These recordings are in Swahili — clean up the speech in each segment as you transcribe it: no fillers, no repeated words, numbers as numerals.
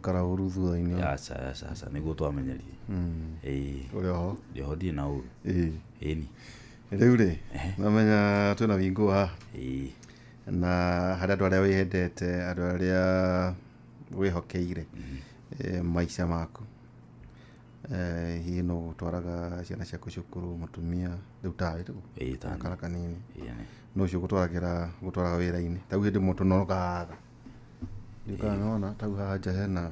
karauru thutha-inĩ aca nĩguo twamenyerie ũrĩa ho ndio ndĩ na ũru ĩni rĩu rĩ namenya twĩna Wingũ haha na harĩ andũ arĩa wĩendete, andũ arĩa wĩhokeire maica maku, hihi no gũtwaraga ciana ciaku cukuru, mũtumia rĩu tawe kara kanini no cio gũtwaraga wĩra-inĩ tau hĩndĩ mũndũ nogaga ndikanona tau haha nja hena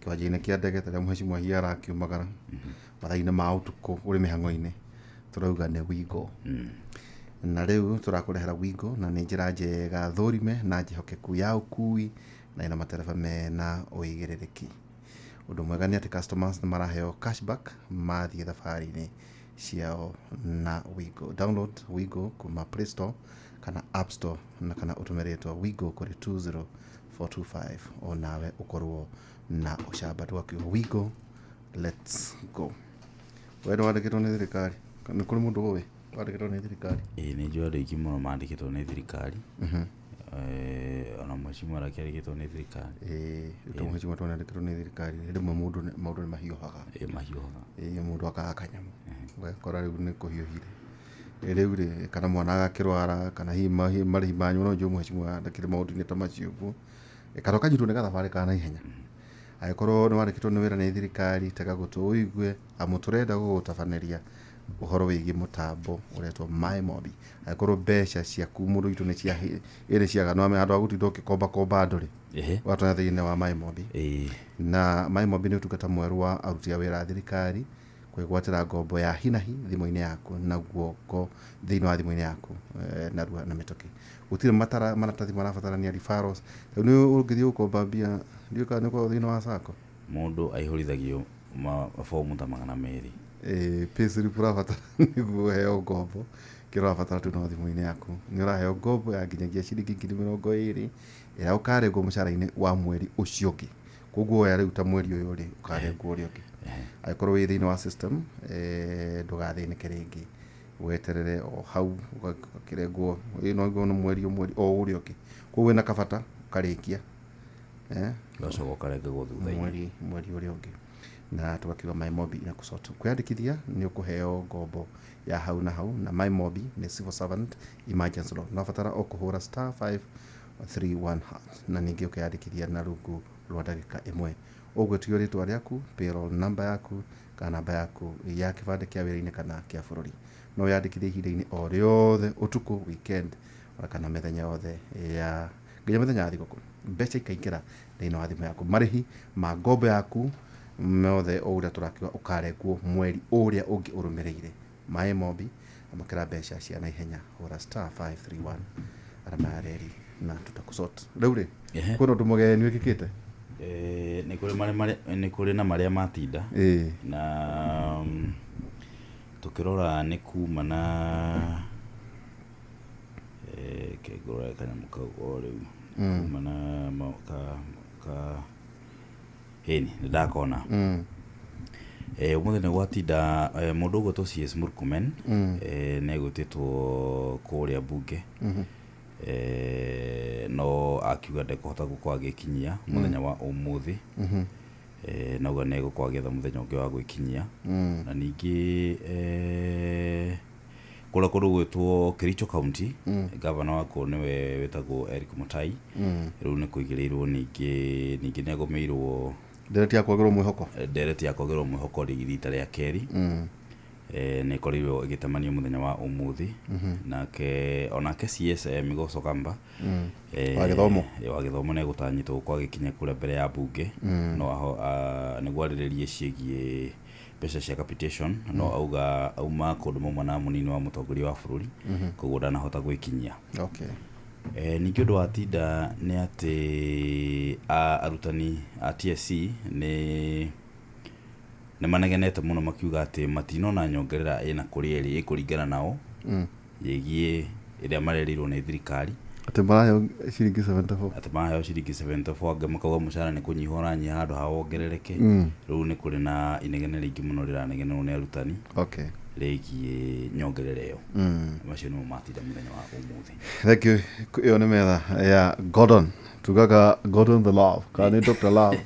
kĩwanja-inĩ kĩa ndege tarĩa Mheshimiwa hihi arakiumagara mathaa-inĩ ma ũtukũ ũrĩ mĩhang'o-inĩ tũrauga nĩ Wingũ. Na rĩu tũrakũrehera Wingũ na nĩ njĩra njega thũrime na njĩhokeku ya ũkui na ina matereba mena ũigĩrĩrĩki. Ũndũ mwega nĩ atĩ customers nĩ maraheo cashback mathiĩ thabarĩ-inĩ ciao na Wingũ. Download Wingũ kuma Play Store kana App Store na kana ũtũmĩrĩtwo Wingũ kũrĩ 20425 o nawe ũkorwo na ũcamba twakiuga Wingũ, let's go. Wewe nĩ wandĩkĩtwo nĩ thirikari nĩ kũrĩ mũndũ ũĩ wandĩkĩtwo nĩ thirikari? Nĩ njũĩ andũ aingĩ mũno mandĩkĩtwo nĩ thirikari ona Mheshimiwa akĩandĩkĩtwo nĩ thirikari. Rĩu Mheshimiwa twandĩkĩtwo nĩ thirikari rĩmwe maũndũ nĩ mahiũhaga mũndũ akaga kanyamũ ũgakora rĩu nĩ kũhiũhire. Rĩu rĩ kana mwana agakĩrwara kana hihi marĩhi manyu no njũĩ Mheshimiwa ndakĩrĩ maũndũ-inĩ ta macio ũguo kana ũkanyitwo nĩ gathabarĩ ka naihenya. Angĩkorwo nĩ wandĩkĩtwo nĩ wĩra nĩ thirikari tega gũtũ ũigue amu tũrenda gũgũtabanĩria ũhoro wĩgiĩ mũtambo ũretwo MyMobi. Angĩkorwo mbeca ciaku mũndũ witũ nĩ ciagana handũ ha gũtinda ũgĩkomba andũ rĩ watwara thĩinĩ wa MyMobi. Na MyMobi nĩ ũtungata mwerũ wa aruti a wĩra a thirikari kwĩgwatĩra ngombo ya hi na hi thimũ-inĩ yaku na guoko thĩinĩ wa thimũ-inĩ yaku narua na mĩtũkĩ. Gũtirĩ maratathi marabatarania referrals. Rĩu nĩ ũngĩthiĩ gũkomba mbia ndiũĩ kana nĩ ũkoragwo thĩinĩ wa SACCO mũndũ aihũrithagio mabomu ta 200 payslip ũrabatara nĩguo ũheo ngombo kĩrĩa ũrabatara tu no thimũ-inĩ yaku. Nĩ ũraheo ngombo ya nginyagia ciringi 20,000 ĩrĩa ũkarengwo mũcara-inĩ wa mweri ũcio ũngĩ. Koguo oya rĩu ta mweri ũyũ rĩ ũkarengwo ũrĩa ũngĩ. Angĩkorwo wĩ thĩinĩ wa system ndũgathĩnĩke rĩngĩ weterere o hau ũgakĩrengwo no mweri o ũrĩa ũngĩ. Koguo wĩna kabata ũkarĩkia ũgacoka ũkarengwo thutha-inĩ mweri ũrĩa ũngĩ. Na tugakiuga MyMobi na kusota kwiyandikithia ni ukuheo ngombo ya hau na hau. Na MyMobi ni civil servant emergency law na fatara okuhura *531# na ningi ukiyandikithia na rungu rwa ndagika imwe. Ũgwĩtio rĩtwa rĩaku, payroll number yaku kana namba yaku ya kĩbandĩ kĩa wĩra-inĩ kana kĩa bũrũri. No yandikithie ihinda-inĩ o rĩothe ũtukũ, weekend kana mĩthenya yothe ya nginya mĩthenya ya thigũkũ. Mbeca ikaingĩra thĩinĩ wa thimũ yaku. Marĩhi ma ngombo yaku mothe o ũrĩa tũrakiuga ũkarengwo mweri ũrĩa ũngĩ ũrũmĩrĩire. MyMobi amakĩra mbeca cia naihenya hũra *531 arama ya reri na tutakusota. Rĩu rĩ kwĩna ũndũ mũgeni wĩkĩkĩte? Nĩ kũrĩ na marĩa matinda na tũkĩrora nĩ kuma na kĩngũrora kanyamũ kau o rĩu kuma na hĩni ndakona ũmũthĩ nĩ gwatinda mũndũ ũgwĩtwo CS Murkomen nĩ egwĩtĩtwo kũrĩa mbunge no akiuga ndekũhota gũkorwo agĩkinyia mũthenya wa ũmũthĩ nauga nĩ egũkorwo agĩetha mũthenya ũngĩ wa gwĩkinyia. Na ningĩ kũrĩa kũndũ gwĩtwo Kericho County gavana wako nĩwe wĩtagwo Eric Mutai rĩu nĩ kũigĩrĩirwo ningĩ nĩ agũmĩirwo ndereti ya kwagĩrwo mwĩhoko rita rĩa kerĩ nĩ ĩkorirwo ĩgĩtemanio mũthenya wa ũmũthĩ. Onake CS Migoso Kamba wa gĩthomo nĩ egũtanyĩtwo gũkorwo agĩkinya kũrĩa mbere ya mbunge no nĩguo arĩrĩrie ciĩgiĩ mbeca cia capitation no auga auma kũndũ mauma na mũnini wa mũtongoria wa bũrũri koguo ndanahota gwĩkinyia. Ningĩ ũndũ wa tinda nĩ atĩ arutani a TSC nĩ manegenete mũno makiuga atĩ matinona nyongerera ĩna kũrĩa ĩrĩ ĩkũringana nao yĩgiĩ ĩrĩa marerirwo nĩ thirikari atĩ maraheo ciringi 74 atĩ maraheo ciringi 74 angĩ makauga mũcara nĩ kũnyihwo ũranyiha handũ ha wongerereke. Rĩu nĩ kũrĩ na inegene rĩingĩ mũno rĩranegenerwo nĩ arutani rĩgiĩ nyongerera ĩyo macio nĩmo matinda mũthenya wa ũmũthĩ. Thank you. Ĩyo nĩ metha ya Gordon, tugaga Gordon the Love kana nĩ Dr. Love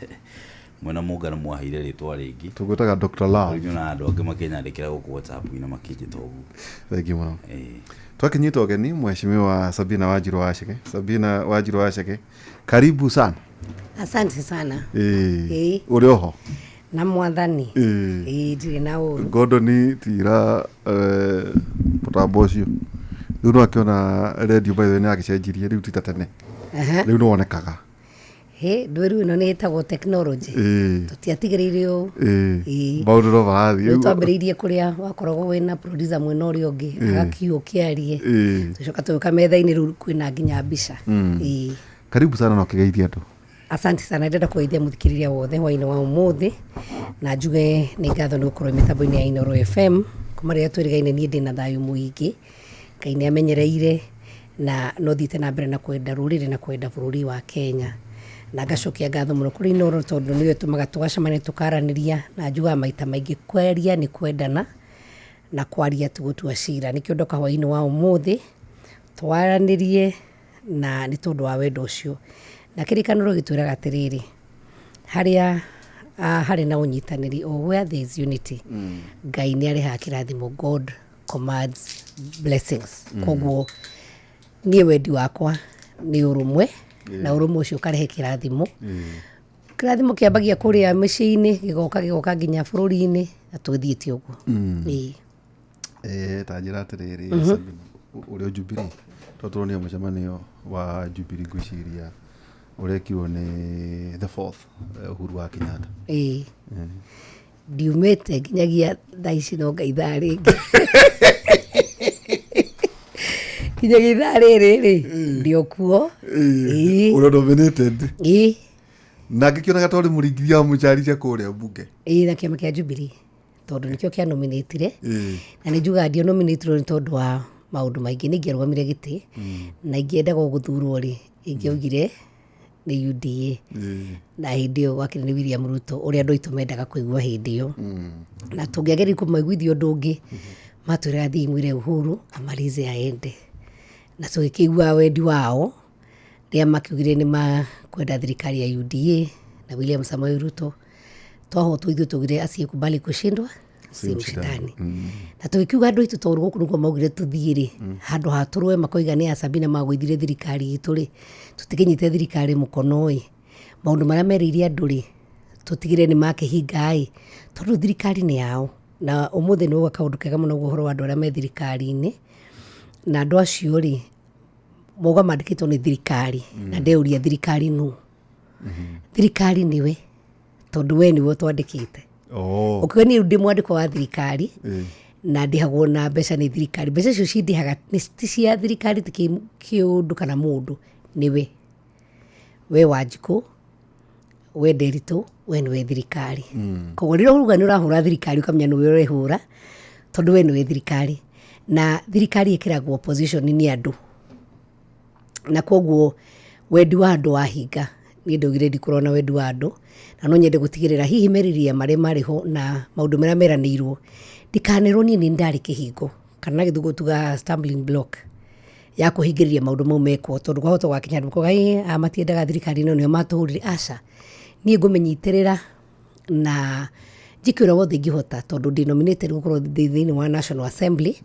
mwena mũngano mwaheire rĩtwa rĩngĩ tugwĩtaga Dr. Love. Rĩu na andũ angĩ makĩnyandĩkĩra gũkũ WhatsApp-inĩ makĩnjĩta ũguo. Thank you mũno. Twakinyĩte ũgeni Mheshimiwa Sabina Wanjiru Wachege. Sabina Wanjiru Wachege, karibu sana. Asante sana. Uri oho na mwathani ndire na ũru. Gordon tira mũtambo ũcio rĩu no akĩona radio by the way nĩ agĩcenjirie rĩu tita tene rĩu no wonekaga ndwĩru ĩno nĩ ĩtagwo technology tũtiatigĩrĩire ũũ maũndũ no marathiĩ twambĩrĩirie kũrĩa wakoragwo wĩna producer mwena ũrĩa ũngĩ agakiuga ũkĩarie tũcoka tũgĩũka metha-inĩ rĩu kwĩna nginya mbica. Karibu sana no kĩgeithia andũ. Asante sana, ndenda kũgeithia mũthikĩrĩria wothe hwainĩ wa ũmũthĩ na njuge nĩ ngatho nĩ gũkorwo mĩtambo-inĩ ya Inooro FM kuma rĩrĩa twĩrĩgaine niĩ ndĩ na thayũ mũingĩ, Ngai nĩ amenyereire na no thiĩte na mbere na kwenda rũrĩrĩ na kwenda bũrũri wa Kenya, na ngacokia ngatho mũno kũrĩ Inooro tondũ nĩwe ũtũmaga tũgacemania tũkaranĩria, na njugaga maita maingĩ kwaria nĩ kwendana na kwaria tũgũtua cira. Nĩkĩo ndoka hwainĩ wa ũmũthĩ twaranĩrie na nĩ tondũ wa wendo ũcio, na kĩrĩkanĩro gĩtwĩraga atĩrĩrĩ, harĩa harĩ na ũnyitanĩri, or where there is unity, Ngai nĩ arehaga kĩrathimo. God commands blessings. Koguo niĩ wendi wakwa nĩ ũrũmwe, na ũrũmwe ũcio ũkarehe kĩrathimo. Kĩrathimo kĩambagia kũrĩa mĩciĩ-inĩ gĩgoka nginya bũrũri-inĩ, na tũthiĩte ũguo. Ta njĩra atĩrĩrĩ, ũrĩa Jubilee tũtũronia mũcemanio wa Jubilee ngwĩciria ũrekirwo nĩ the 4th Uhuru wa Kenyatta. Ndiumĩte nginyagia thaa ici no ngaithaa rĩngĩ nginyagia ithaa rĩrĩ ndĩokuo ũrĩa nominated na ngĩkĩonaga tondũ mũringithia wa mũcaricia kũrĩa mbunge na kĩama kĩa Jubilee tondũ nĩkĩo kĩa nominatire, na nĩ njugaga ndio nominatirwo nĩ tondũ wa maũndũ maingĩ. Nĩ ingĩarũgamire gĩtĩ na ingĩendaga gũthurwo rĩ, ingĩaugire nĩ UDA na hĩndĩ ĩyo wakĩrĩ nĩ William Ruto ũrĩa andũ aitũ mendaga kũigua hĩndĩ ĩyo, na tũngĩageria kũmaiguithia ũndũ ũngĩ matwĩraga thiĩ mwĩre Uhuru amalize aende, na tũgĩkĩigua wendi wao rĩrĩa makiugire nĩ makwenda thirikari ya UDA na William Samoei Ruto, twahotwo ithuĩ tugire asiyekubali kushindwa si mshindani. Na tũgĩkiuga andũ aitũ tondũ gũkũ nĩguo maugire tũthiĩ rĩ, handũ ha tũrũe makoiga nĩ Sabina magũithire thirikari itũ rĩ, tũtikĩnyite thirikari mũkono ĩ, maũndũ marĩa merĩire andũ rĩ tũtigire nĩ makĩhinga ĩ, tondũ thirikari nĩ yao. Na ũmũthĩ nĩ ũgwa kaũndũ kega mũno ũhoro wa andũ arĩa me thirikari-inĩ, na andũ acio rĩ mauga mandĩkĩtwo nĩ thirikari, na ndeuria thirikari nũ? Thirikari nĩwe, tondũ we nĩwe twandĩkĩte. Ũkiuga niĩ ndĩ mwandĩko wa thirikari na ndĩhagwo na mbeca nĩ thirikari, mbeca icio cindĩhaga ti cia thirikari, ti kĩũndũ kana mũndũ, nĩwe. We Wanjikũ, we Nderitu, we nĩwe thirikari. Koguo rĩrĩa ũruga nĩ ũrahũra thirikari ũkamenya nĩwe ũrehũra, tondũ we nĩwe thirikari, na thirikari ĩkĩragwo opposition nĩ andũ, na koguo wendi wa andũ wahinga. Niĩ ndaugire ndikũrona wendi wa andũ, na no nyende gũtigĩrĩra hihi merĩria marĩa marĩho na maũndũ marĩa meranĩirwo ndikanĩrwo niĩ nĩ ndarĩ kĩhingo kana gĩthũngũ tuga stumbling block ya kũhingĩrĩria maũndũ mau mekwo, tondũ kwahota gwakinya andũ koga matiendaga thirikari ĩno nĩo matũhũrire. Aca, niĩ ngũmenyitĩrĩra na njĩke ũrĩa wothe ingĩhota, tondũ ndĩ nominated gũkorwo thĩinĩ wa National Assembly.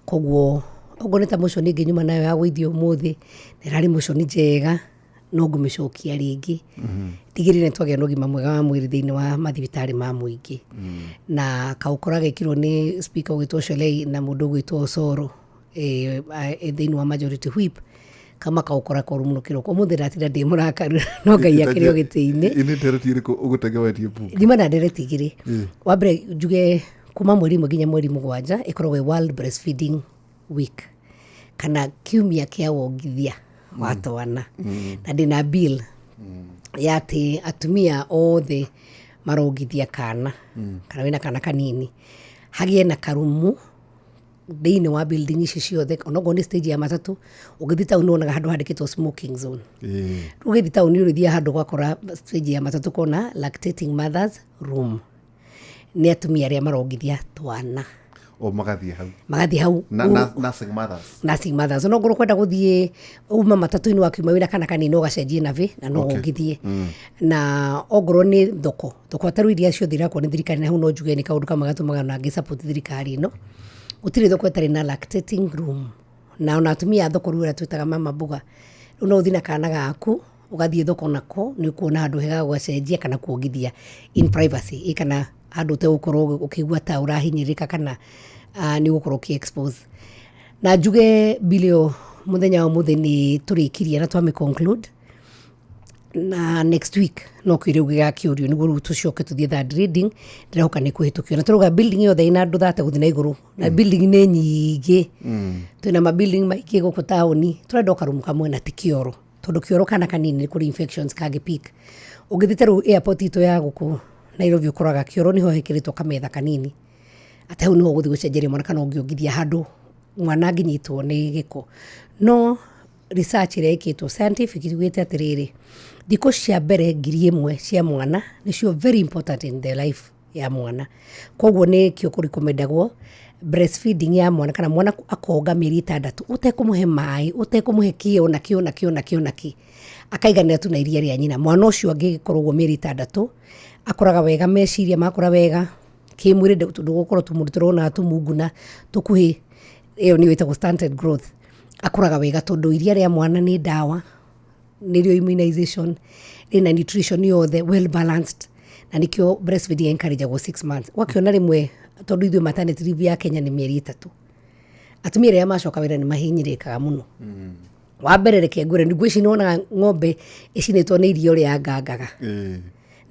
Koguo okorwo nĩ ta motion ingĩnyuma nayo ya gũithio ũmũthĩ, na ĩrarĩ motion njega, no ngũmĩcokia rĩngĩ ndigĩrĩre twagĩa na ũgima mwega wa mwĩrĩ thĩinĩ wa mathibitarĩ ma mũingĩ. Na kaũkora gekirwo nĩ speaker ũgwĩtwo Sholei na mũndũ ũgwĩtwo Osoro thĩinĩ wa majority whip, kama kaũkora koru mũno kĩroko. Ũmũthĩ ndatinda ndĩ mũrakaru, no Ngai akĩrĩ o gĩtĩ-inĩ. Nĩ ndereti ĩrĩkũ ũgũtege wetie mbunge? Ndima na ndereti igĩrĩ. Wa mbere njuge kuma mweri ĩmwe nginya mweri mũgwanja ĩkoragwo World Breastfeeding Week, kana kiumia kĩa wongithia wa twana, na ndĩna bill ya atĩ atumia othe marongithia kana, kana wĩna kana kanini hagĩe na karumu thĩinĩ wa building ici ciothe, onokorwo nĩ stage ya matatũ. Ũgĩthiĩ taũni wonaga handũ handĩkĩtwo smoking zone. Rĩu ũgĩthiĩ taũni ũrĩthiaga handũ gwakora stage ya matatũ kona lactating mothers room, nĩ atumia arĩa marongithia twana. o magathie hau nursing mothers no ngoro kwenda guthie uma matatu-ini wakiuma wira kana kanini ugacenjie navi na no ungithie na ongoro ni thoko taru iria ciothe irakwo ni thirikari na hau no njuge ni kaundu kama gatumaga na ngi support thirikari ino gutire thoko itari na lactating room na ona atumia thoko rura twitaga mama mbuga no uthi na kana gaku ugathie thoko nako ni kuona handu hega gwacenjia kana kuongithia in privacy kana handu te gukorwo ukigua ta urahinyirika kana ni gukorwo ki expose na njuge bilio muthenya wa mutheni turikiria na twame conclude na next week no kwire ugiga kiurio ni guru tucoke tuthie that reading ndiroka ni kuhitukio na turuga building yo thaina ndu thate guthi na iguru na building ni nyingi twina ma building maiki guku taoni turenda karumu kamwe na tikioro tondu kioro kana kanini ni kuri infections kage peak ugithite ru airport ito ya guku Nairobi ukoraga kioro niho hekiritwo kametha kanini ate hau no guthi gucenjeria mwana kana ungiongithia handu mwana nginyitwo ni giko no research irekitwo scientific igwite atiriri thiko cia mbere 1,000 cia mwana nicio very important in the life ya mwana koguo ni kio kurikomendagwo breastfeeding ya mwana kana mwana akonga mieri 6 utekumuhe mai utekumuhe kio na kio akaiganira tu na iria ria nyina mwana ucio angikorwo mieri 6 akoraga wega meciria makora wega kimwire tundu gukorwo tumundi turona tumunguna tukuhi iyo ni witagwo stunted growth akoraga wega tondu iria ria mwana ni dawa nirio immunization na nutrition yothe well balanced na nikio breastfeeding encourage go 6 months wakiona rimwe tondu ithu maternity leave ya Kenya ni mieri 3 atumia ria macoka wira ni mahinyirikaga muno wa mbere reke ngure ngwici nona ng'ombe icinitwo ni irio ria ngangaga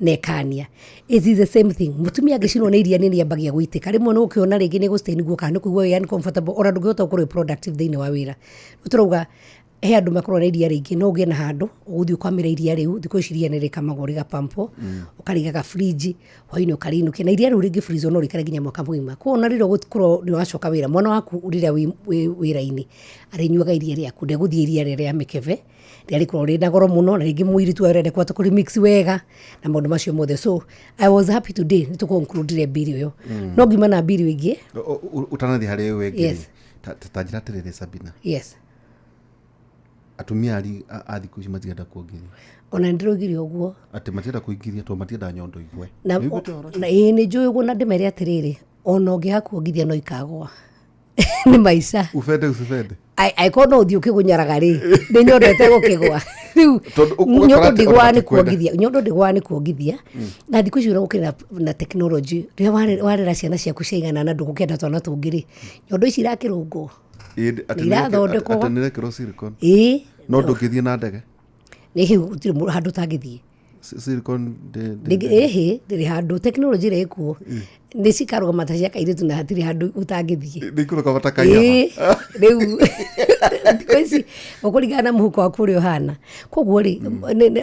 nekania it is the same thing mutumia angicinwo ni iria ni ambagia gwitika rimwe no ukiona ringi ni gustain guo kana kuigua yani comfortable ora ndungihota gukorwo productive thiini wa wira nuturauga he andu makorwo na iria ringi no ugie na handu uguthi ukamira iria riu thiko iciria ni rikamagwo riga pampo ukarigaga fridge hoini ukarinukia na iria riu ringi freezer no rikare nginya mwaka mwima kuona riro gukorwo ni wacoka wira mwana waku urira wira-ini arinyuaga iria riaku ndeguthie iria ria mikeve ria rikorwo rina goro muno na ringi mwiri tu arende kwa tukuri mix wega na maundu macio mothe so I was happy today ni to conclude bill yo no ngima na bill wingi utanathi hari wengi tajira tirire Sabina yes atumia athiku ici matigenda kuongithia ona ndirugire uguo ati matienda kuingithia to matienda nyondo igwe na ni njui uguo na ndimere atiriri ona ungiha kuongithia no ikagwa ni maisha ufende usifende ai kono uthi ukigunyaraga ri ni nyondete gukigwa riu nyondo ndigwa ni kuongithia na thiku ici uragukira na technology ria warera ciana ciaku ciaigana na ndugukenda twana tungiri nyondo ici irakirungwo atenere kiro silicon no ndungithie na ndege ni hiu gutiri handu tangithie silicon ndiri handu technology rekuo ni cikaruga matacia kairitu na hatiri handu utangithie ndikuruka matakaiya riu ndikoisi ukuringana muhuko waku uri uhana koguo ri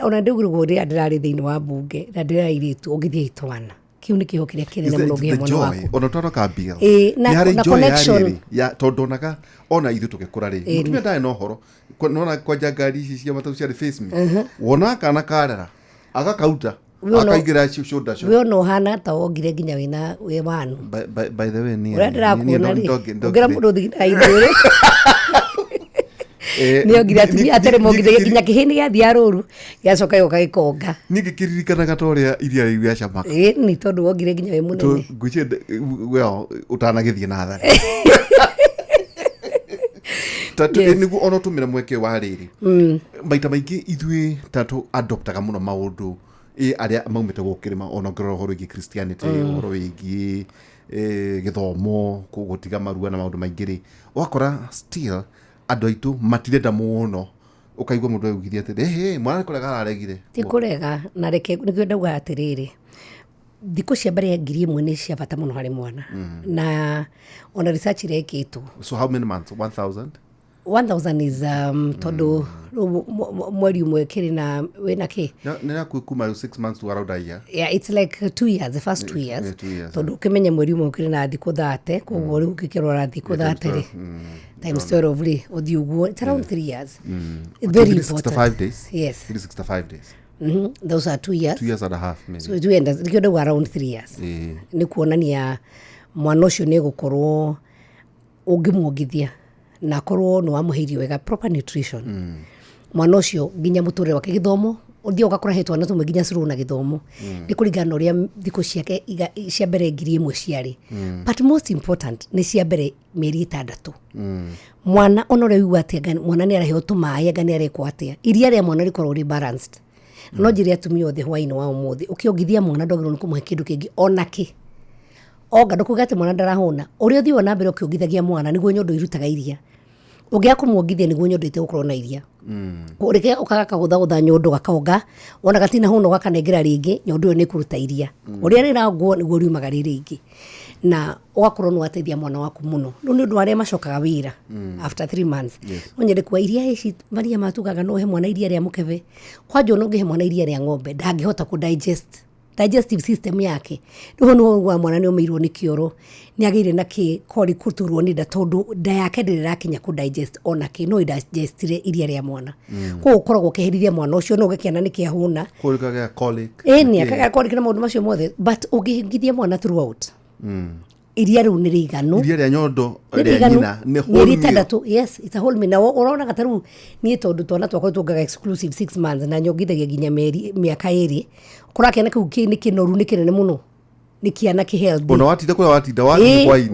ona ndigurugwo ri ndirari thiini wa bunge na ndirairitu ungithie itwana kiu ni kiho kiria kinene muno gia mwana waku ona toro kambia ni hari connection ya tondonaga ona ithu tugikura ri mutumia ndae no horo nona kwanja ngari ici cia matau cia face me wona kana karera agakauta akaigira shoulder shot we no hana ta wongire nginya wina we wanu by the way ni ngira mundu thina ithire ni ongira atumia atere mongire nginya kihini gia thiaruru giacoka yoka gikonga ningi kiririkanaga toria iria riu ya chamaka ni tondu wongire nginya we munene ngucie well utanagithie na thari tatu nigu ono tumira mweke wa riri maita maingi ithui tatu adoptaga muno maundu aria maumite gukirima ono ngoro horo igi Christianity horo wigi githomo kugutiga marua na maundu maingiri wakora still andu aitu matirenda muno ukaigwa mundu augithia ati mwana kurega aregire ti kurega na reke nikio ndauga atiriri thiko cia mbere 1,000 ni cia bata muno hari mwana na ona research rekitwo so how many months 1000 is tondu mweri umwe kiri na wina ki na kuma 6 months to around a year yeah it's like 2 years the first 2 years tondu kimenya mweri umwe kiri na thiko 30 koguo ri ukikirora thiko 30 ri times 12 ri uthi uguo it's around 3 years it's very important 65 days yes 65 days those are 2 years 2 years and a half maybe so you end nikio around 3 years ni kuonania mwana ucio nä gå korwo å ngä mwongithia na korwo nä wamå wega proper nutrition mwana ucio nginya må tå rä re wake gä thomo ũthiĩ ũgakora he twana tũmwe nginya cũrũ na gĩthomo nĩ kũringana na ũrĩa thikũ ciake cia mbere 1,000 ciarĩ but most important nĩ cia mbere mĩeri 6 mwana ona ũrĩa wigua atĩa mwana nĩ araheo tũmaĩ anga nĩ arekwo atĩa iria rĩa mwana rĩkorwo rĩ balanced no njĩre atumia othe hwaĩ-inĩ wa ũmũthĩ ũkĩongithia mwana ndwagĩrĩirwo nĩ kũmũhe kĩndũ kĩngĩ ona kĩ onga ndũkuga atĩ mwana ndarahũna ũrĩa ũthiĩ na mbere ũkĩongithagia mwana nĩguo nyondo irutaga iria ũngĩaga kũmwongithia nĩguo nyondo ĩtegũkorwo na iria ũrĩke ũkaga kagũthagũtha nyondo gakaonga ona gatina hũna ũgakanengera rĩngĩ nyondo ĩyo nĩ ĩkũruta iria ũrĩa rĩrangwo nĩguo riumaga rĩ rĩngĩ na ũgakorwo nĩ wateithia mwana waku mũno rĩu nĩ ũndũ arĩa macokaga wĩra after 3 months no nyende kuwa iria ici maria matugaga no he mwana iria rĩa mũkebe kwanja no ngĩhe mwana iria rĩa ng'ombe ndangĩhota ku digestive system yake rĩu no wa mwana nĩ ũmĩirwo nĩ kĩoro nĩ agĩire na kĩkori kũturwo nĩ nda tondũ nda yake ndĩrakinya ku digest ona kĩ no digestire iria rĩa mwana koguo ũkoragwo ũkĩherithia mwana ũcio no ũgĩkĩana nĩ kĩahũna kũrĩkaga colic nĩ akaga colic na maũndũ macio mothe but ũngĩhingithia mwana throughout iria rĩu nĩ rĩiganu iria rĩa nyondo rĩa nyina nĩ whole meal yes it's a whole meal na ũrona gataru niĩ tondũ twana twakwa tũngaga exclusive 6 months na nyongithagia nginya mĩaka 2 kũrakĩana kĩu nĩ kĩnoru nĩ kĩnene mũno nĩ kĩana kĩ healthy ona watinda kũrĩa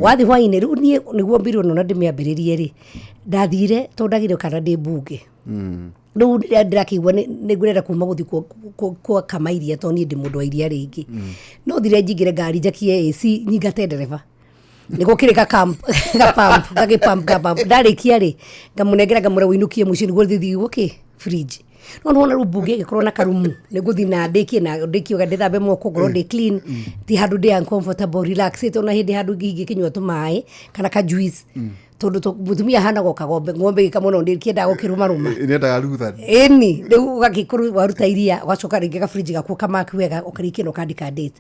wathi hwaĩ-inĩ rĩu niĩ nĩguo mbirwo nona ndĩmĩambĩrĩrie rĩ ndathire tondũ ndagire kana ndĩ mbunge rĩu ndĩrakĩigua nĩ ngwenda kuma gũthiĩ kama iria tondũ niĩ ndĩ mũndũ wa iria rĩingĩ no thire njingĩre ngari njakie AC nyingate ndereba nĩguo kĩrĩ gapamp ndarĩkia rĩ ngamũnengera ngamũra wĩinũkie mũciĩ nĩguo thithi gũkĩ fridge no nona rĩu mbunge ĩgĩkorwo na karumu nĩgũthiĩ na ndĩkie ndĩthambe moko ngorwo ndĩ clean ti handũ ndĩ uncomfortable relaxed ona hĩndĩ handũ ingĩkĩnyua tũmaĩ kana ka juice tondũ mũtumia hanagwo kagombe ng'ombe gĩkamũno ndĩkĩendaga gũkĩrũmarũma nĩendaga rutha ĩni rĩu ũgagĩkorwo waruta iria ũgacoka rĩngĩ gabrinji gaku kamaku wega ũkarĩkia na ũkandĩka date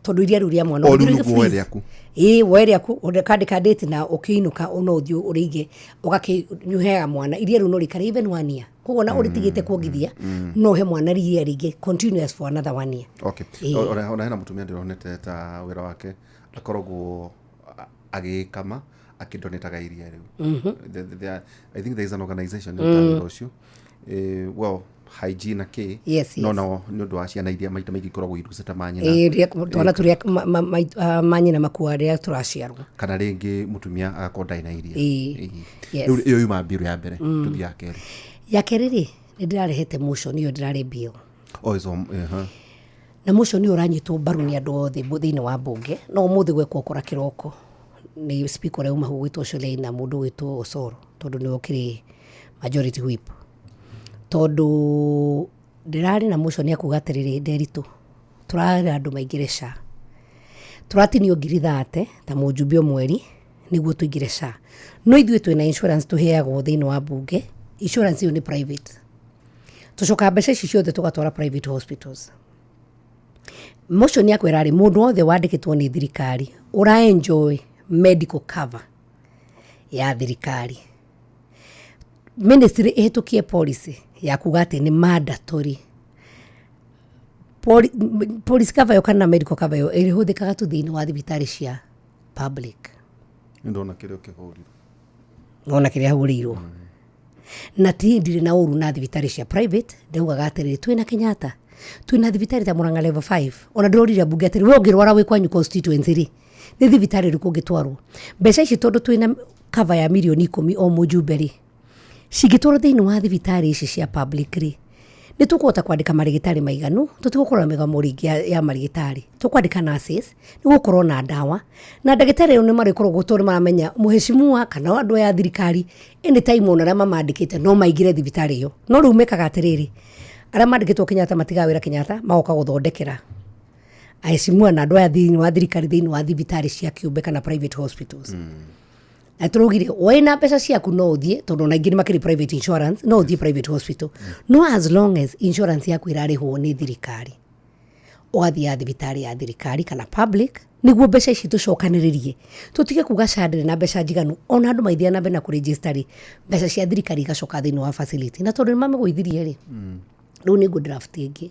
tondũ iria rĩu rĩa mwana woe rĩaku ũkandĩka date na ũkĩinũka no ũthiĩ ũrĩige ũgakĩnyuheaga mwana iria rĩu no rĩikare even 1 year koguo na ũrĩtigĩte kuongithia no he mwana iria rĩngĩ continuous for another 1 year ona hena mũtumia ndĩronete ta wĩra wake akoragwo agĩkama akidonetaga iria rĩu I think there is an organization ũcio well hygiene na kĩ no nĩ ũndũ wa ciana iria maita maingĩ ikoragwo irucĩte manyina twana tũrĩa manyina makua rĩrĩa tũraciarwo kana rĩngĩ mũtumia agakorwo ndarĩ na iria rĩu ĩyo yuma mbirũ ya mbere tũthiĩ ya kerĩ rĩ nĩ ndĩrarehete motion ĩyo ndĩrarĩ bill na motion ĩyo ũranyitwo mbaru nĩ andũ othe thĩinĩ wa mbunge no ũmũthĩ gwekwo ũkora kĩroko nĩ speaker ũrĩa uma gwĩtwo Shulei na mũndũ gwĩtwo Osoro tondũ nĩ ũkĩrĩ majority whip tondũ ndĩrarĩ na motion ya kuga atĩrĩrĩ Nderitu tũrarĩ andũ maingĩre SHA tũratinio 30 ta mũjumbe mweri nĩguo tũingĩre SHA no ithuĩ twĩna insurance tũheagwo thĩinĩ wa mbunge insurance ĩyo nĩ private tũcoka mbeca ici ciothe tũgatwara private hospitals motion yakwa ĩrarĩ mũndũ wothe wandĩkĩtwo nĩ thirikari ũra-enjoy medical cover ya thirikari ministry ĩhĩtũkie policy ya kuga atĩ nĩ mandatory police cover yo kana medical cover yo ĩhũthĩkaga tu thĩinĩ wa thibitarĩ cia public ndona kĩrĩa kĩhũrirwo ona kĩrĩa hũrĩirwo na ti ndirĩ na ũru na thibitarĩ cia private ndaugaga atĩrĩrĩ twĩna Kenyatta twĩna thibitarĩ ta Murang'a level 5 ona ndĩrorire mbunge atĩrĩ we ũngĩrwara wĩ kwanyu constituency rĩ nĩ thibitarĩ rĩkũ ũngĩtwarwo mbeca ici tondũ twĩna cover ya milioni 10 o mũjumbe rĩ cingĩtwarwo thĩinĩ wa thibitarĩ ici cia public rĩ nĩ tũkũhota kwandĩka marĩgĩtarĩ maiganu tũtigũkorwo na mĩgomo rĩngĩ ya marĩgĩtarĩ tũkwandĩka nurses nĩgũkorwo na ndawa na ndagĩtarĩ nĩ marĩkoragwo tondũ maramenya mũheshimiwa kana andũ ya thirikari anytime ona arĩa mamandĩkĩte no maingĩre thibitarĩ ĩyo no rĩu mekaga atĩrĩrĩ arĩa mandĩkĩtwo Kenyatta matigaga wĩra Kenyatta magoka gũthondekera aheshimiwa na andũ aya thĩinĩ wa thirikari thĩinĩ wa thibitarĩ cia kĩũmbe kana private hospitals na tũrugire wĩna mbeca ciaku no ũthiĩ tondũ ona ingĩ nĩ makĩrĩ private insurance no ũthiĩ private hospital no as long as insurance yaku ĩrarĩhwo nĩ thirikari ũgathiĩ ya thibitarĩ ya thirikari kana public nĩguo mbeca ici tũcokanĩrĩrie tũtige kuga SHA ndĩrĩ na mbeca njiganu ona andũ maithiaga na mbere na kũregister mbeca cia thirikari igacoka thĩinĩ wa facility na tondũ nĩ mamĩgũithirie rĩ rĩu nĩ ngũ draft ĩngĩ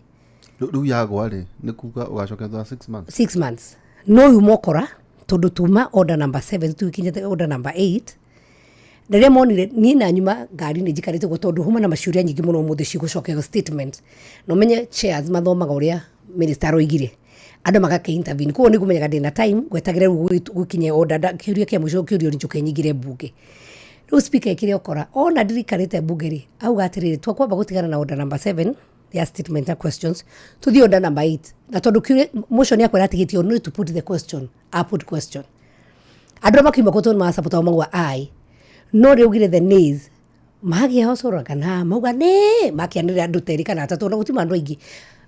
rĩu yagwa rĩ nĩ kuga ũgacoka thutha 6 months 6 months no yuma ũkora tondu tuma order number 7 tukinyete order number 8 ndare monire ni na nyuma ngari ni jikarite go tondu huma na maciuria nyingi muno muthe cigucokeo statement no menye chairs mathomaga uria minister oigire andu magake intervene ko ni kumenyaga ndina time gwetagire gukinye order kiuria kia muco kiuria njuke nyigire bunge no speaker kire okora ona ndirikarite bunge ri auga atiriri twakwamba gutigana na order number 7 their statement and questions to the order number 8 na tondu kiuria motion yakwa ratigitio no to put the question I put question andu makima ko tonu ma support mangwa ai no reugire the nays magi hosora kana mauga ne makianire andu teri kana atatu na gutima andu aingi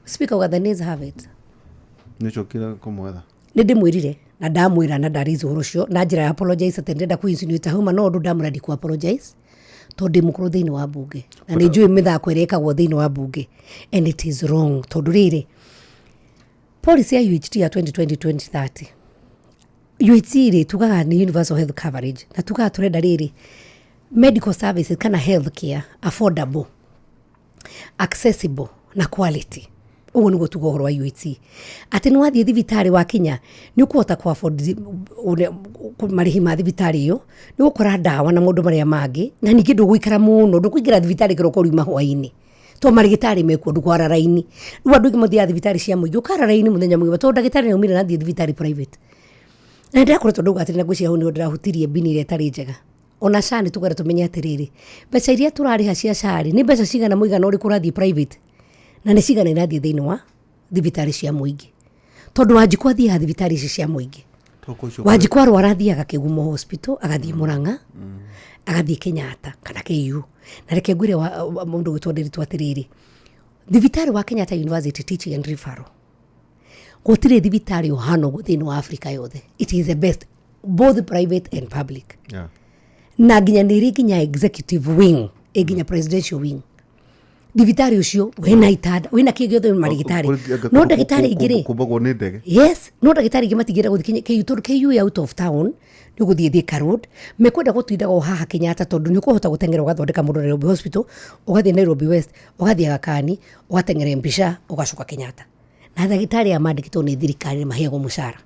speaker wa the nays have it nichokira kumwetha ndimwirire na ndamwira na ndarizo urucio na njira apologize atendenda ku insinuate huma no ndu ndamuradi ku apologize tondu mukuru thiini wa bunge na ni njui mithako irekagwo thiini wa bunge and it is wrong tondu riri policy ya UHT ya 2020-2030 UHT ri tugaga ni universal health coverage na tugaga turenda riri medical services kana health care affordable accessible na quality ugo nigo tugoro wa UHT ati no athie thibitari wa Kenya ni ukuhota ku afford marihi ma thibitari yo ni gukora dawa na mundu maria mangi na ningi nduguikara muno ndukuingira thibitari kiroko rima hwaini to marigitari mekuo ndukwara raini ndu andu ngimothia thibitari cia muingi ukara raini muthenya mwiba to ndagitari ni umire na thibitari private na ndakora tondu gatiri na gucia huni ndirahutirie bini ile tari njega ona SHA ni tugara tumenya atiriri mbeca iria turariha cia SHA ni mbeca cigana muigana uri kurathie private na ni cigana irathie thiini wa thibitari cia muingi tondu wanjikwa thia thibitari cia muingi wanjikwa rwarathiaga Kigumo hospital agathie Murang'a agathie Kenyatta kana KU na reke ngwire mundu gutonderi twatiriri thibitari wa Kenyatta University Teaching and Referral gutire thibitari ohano thiini wa Africa yothe it is the best both private and public na ginya niri ginya executive wing ginya presidential wing thibitari ucio wena itada wena kigiothe marigitari no ndagitari igire kumbagwo ni ndege yes no ndagitari igimatigira guthikinya KU tondu KU out of town ni guthie Thika Road mekwenda gutindaga haha Kenyatta tondu ni kuhota gutengera ugathondeka mundu Nairobi Hospital ugathie Nairobi West ugathie Gakani ugatengera Mbisha ugacoka Kenyatta na ndagitari amandikitwo ni thirikari maheagwo mucara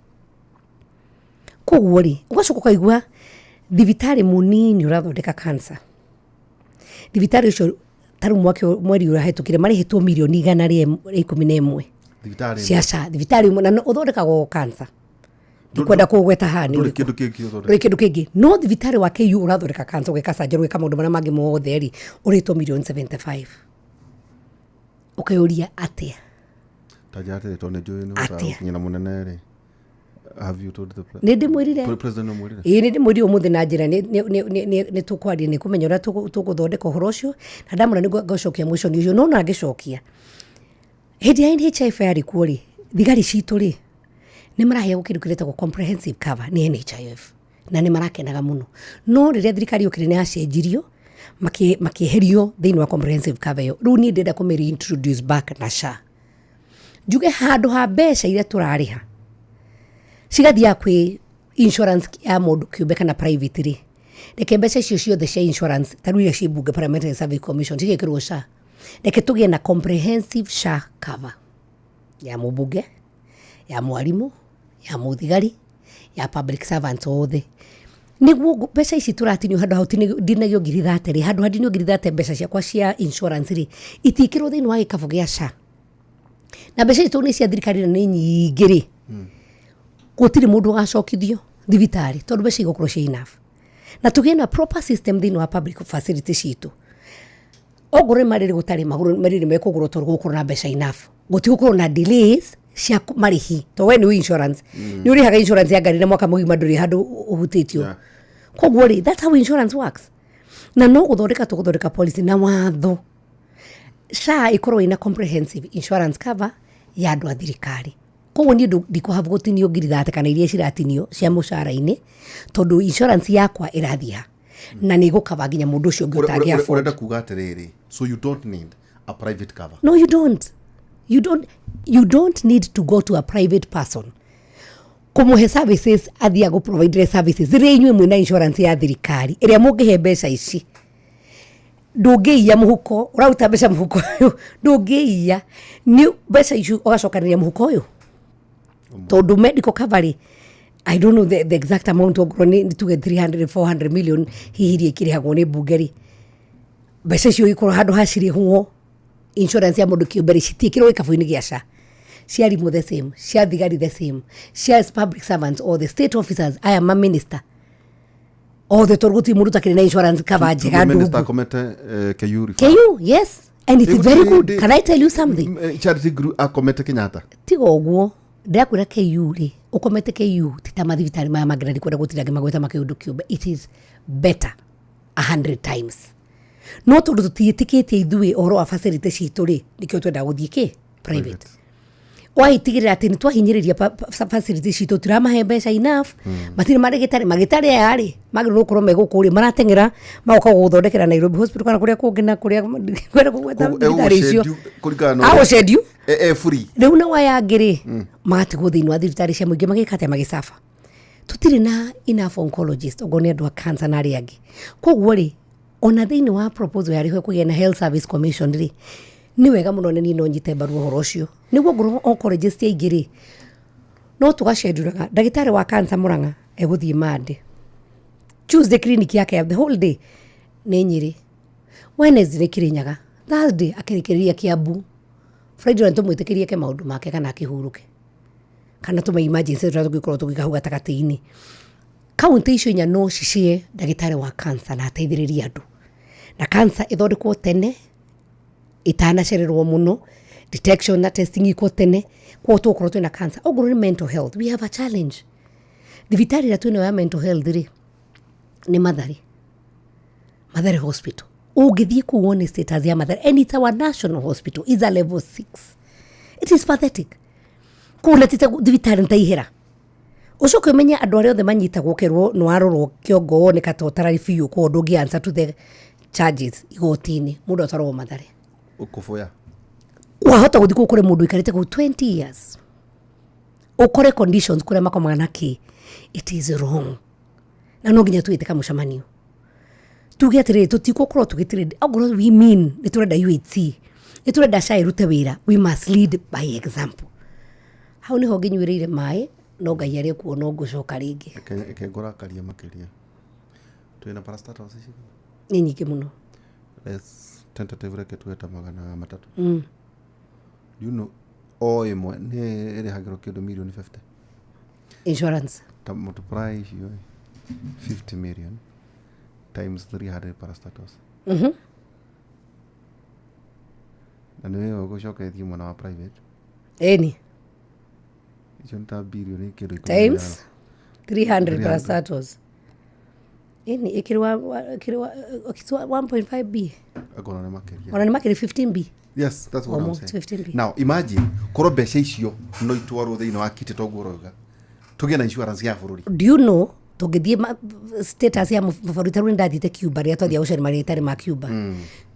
koguo ri ugacoka kaigua thibitari munini urathondeka cancer thibitari ucio taru mweri urahetukire marihitwo milioni 111 thibitari cia SHA thibitari na uthondekagwo cancer ndikwenda kugweta hani uri kindu kingi no thibitari wa KU urathondeka cancer ugeka surgery ugeka maundu maria mangi mothe ri uritwo milioni 75 ukayuria atia tajate tone joy ni kinyana munene ri have you told the president mwirire ni mwiri umuthi na njira ni tukwaria ni kumenya ura tuguthondeka uhoro ucio na ndamura ni ngocokia mwisho ni ucio no na ngicokia hindi ya NHIF yari kuori thigari citu ri ni marahia gukindu kireta comprehensive cover ni NHIF na ni marakenaga muno no riria thirikari yukire ni acenjirio makieherio thiini wa comprehensive cover yo riu ni ndenda kumiri introduce back na SHA njuge handu ha mbeca iria turariha cigathia kwi insurance ya mundu kiumbe kana private ri reke mbeca icio ciothe cia insurance taru iria ci bunge Parliamentary Service Commission cigekirwo SHA reke tugie na comprehensive SHA cover ya mubunge ya mwarimu ya muthigari ya public servants othe niguo mbeca ici turatinio handu hauti ndinagio ngiri 30 ri handu handinio ngiri 30 mbeca ciakwa cia insurance ri itikirwo thiini wa gikabu gia SHA na mbeca ici ni cia thirikari na ni nyingi ri gutiri mundu gacokithio thibitari tondu mbeca igukuru cia enough na tugie na proper system thiini wa public facilities citu ogore mariri gutari maguru mariri mekugurwo tondu gukuru na mbeca enough gutigukuru na delays cia marihi to we ni insurance ni urihaga insurance ya ngari na mwaka mugima nduri handu uhutitio koguo ri that's how insurance works na no guthondeka policy na watho SHA ikorwo ina comprehensive insurance cover ya andu a thirikari koguo ni ndikuhava gutinio ngiri 30 kana iria ciratinio cia mucara-ini tondu insurance yakwa irathia na ni gukava nginya mundu ucio ungi utangi afford urenda kuga atiriri so you don't need a private cover no you don't need to go to a private person kumuhe services athia go provide services inywe mwina insurance ya thirikari iria mungihe mbeca ici ndungiia muhuko urauta mbeca muhuko ndungiia ni mbeca icio ugacokanĩria muhuko uyu tondu medical cover I don't know the exact amount ongorwo nĩ tuge 300 400 million hihi ĩkĩrĩhagwo nĩ mbunge-rĩ, mbeca icio ikorwo handũ hacirĩhwo insurance ya mũndũ kĩũmbe-rĩ citiĩkĩrwo gĩkabũ-inĩ gĩa SHA, cia arimũ the same, cia thigari the same, cia public servants or the state officers, aya ma minister othe tondũ gũtirĩ mũndũ ũtakĩrĩ na insurance cover njega ndungu. Minister akomete KU. KU, yes, and it's very good. Can I tell you something? Charity group akomete Kenyatta. Tiga ũguo ndakwĩra KU-rĩ, ũkomete KU ti ta mathibitarĩ maya mangĩrari kwenda gũtirage magweta makĩũndũ kĩũmbe. It is better 100 times. No tondũ tũtiĩtĩkĩtie ithuĩ ũhoro wa facility citũ-rĩ, nĩkĩo twenda gũthiĩ private. Waitigĩrĩra atĩ nĩ twahinyĩrĩria facility citũ turamahe mbeca enough, matirĩ magĩtarĩ aya-rĩ magĩrĩirwo gũkorwo megũkũ-rĩ marateng'era magoka gũgũthondekera Nairobi Hospital kana kũrĩa kũngĩ na kũrĩa kwenda kũgweta thibitarĩ icio agũcendio free. Rĩu na waya ngĩ-rĩ magatigwo thĩinĩ wa thibitarĩ cia mũingĩ magĩkate magĩcaba. Tũtirĩ na enough oncologist okorwo nĩ andũ a cancer na arĩa angĩ. Koguo-rĩ ona thĩinĩ wa proposal yarĩho kũgĩa na Health Service Commission-rĩ, nĩ wega mũno nĩ no nyite mbaru ũhoro ũcio nĩguo ngorwo oncologist aingĩ-rĩ no tũgacenduraga ndagĩtarĩ wa cancer Mũrang'a egũthiĩ Mande, Tuesday clinic yake the whole day nĩ Nyĩrĩ, Wednesday nĩ Kĩrĩnyaga, Thursday akĩrĩkĩrĩria Kiambu, Friday nĩ tũmwĩtĩkĩrie ke maũndũ make kana akĩhurũke kana tũma emergency tũrĩa tũngĩkorwo tũgĩka hau gatagatĩ-inĩ. Kaunti icio inya no cicie ndagĩtarĩ wa cancer na ateithĩrĩrie andũ na cancer ĩthondekwo tene itanacererwo muno, detection na testing iko tene kwa tũkorwo twĩna cancer. Okorwo nĩ mental health, we have a challenge. Thibitarĩ ĩrĩa twĩna ya mental health-rĩ nĩ Mathare Hospital. Ũngĩthiĩ kũu wone status ya Mathare, and it's our national hospital, it's a level 6. It is pathetic. Kũu letite thibitarĩ ntaihera. Ũcoke ũmenye andũ arĩa othe manyitagwo kerwo nĩ warorwo kĩongo woneka ta ũtararĩ biũ kwa ũndũ ũngĩ answer to the charges igoti-inĩ, mũndũ atwarwo Mathare. Ukufoya. Wahota gũthiĩ kũu kũrĩ mũndũ ikarĩte kũu 20 years. Ũkore conditions kũrĩa makomaga nake. It is wrong. Na no nginya twĩte kamũcemanio. Tuge atĩrĩrĩ tũtigũkorwo tũgĩtirĩ okorwo we mean nĩ tũrenda UHC, nĩ tũrenda SHA ĩrute wĩra, we must lead by example. Hau nĩho ngĩnyuĩrĩire maĩ no Ngai arĩ kuo no ngũcoka rĩngĩ. Ngũrakaria makĩria. Twĩna parastatals ici? Nĩ nyingĩ mũno. Tentative reke tueta 300. You know o ĩmwe nĩ ĩrĩhagĩrwo kĩndũ million 50 insurance. Ta multiply icio 50 million times 300 parastatals. Na nĩ ũgũcoka ĩthiĩ mwena wa private. Ĩni. Icio nĩ ta billion kĩndũ times 300 parastatals. Ĩni ĩkĩrwa 1.5B. Agora nĩ makĩria. Ona nĩ makĩria 15B. Yes, that's what almost I'm saying. 15B. Now imagine korwo mbeca icio no itwarwo thĩinĩ wa kiti toguo roiga tũgĩe na insurance ya bũrũri. Do you know tũngĩthiĩ status ya mabũrũri tarũ ndathiĩte Cuba rĩrĩa twathiĩ gũcaria marĩgĩtarĩ ma Cuba.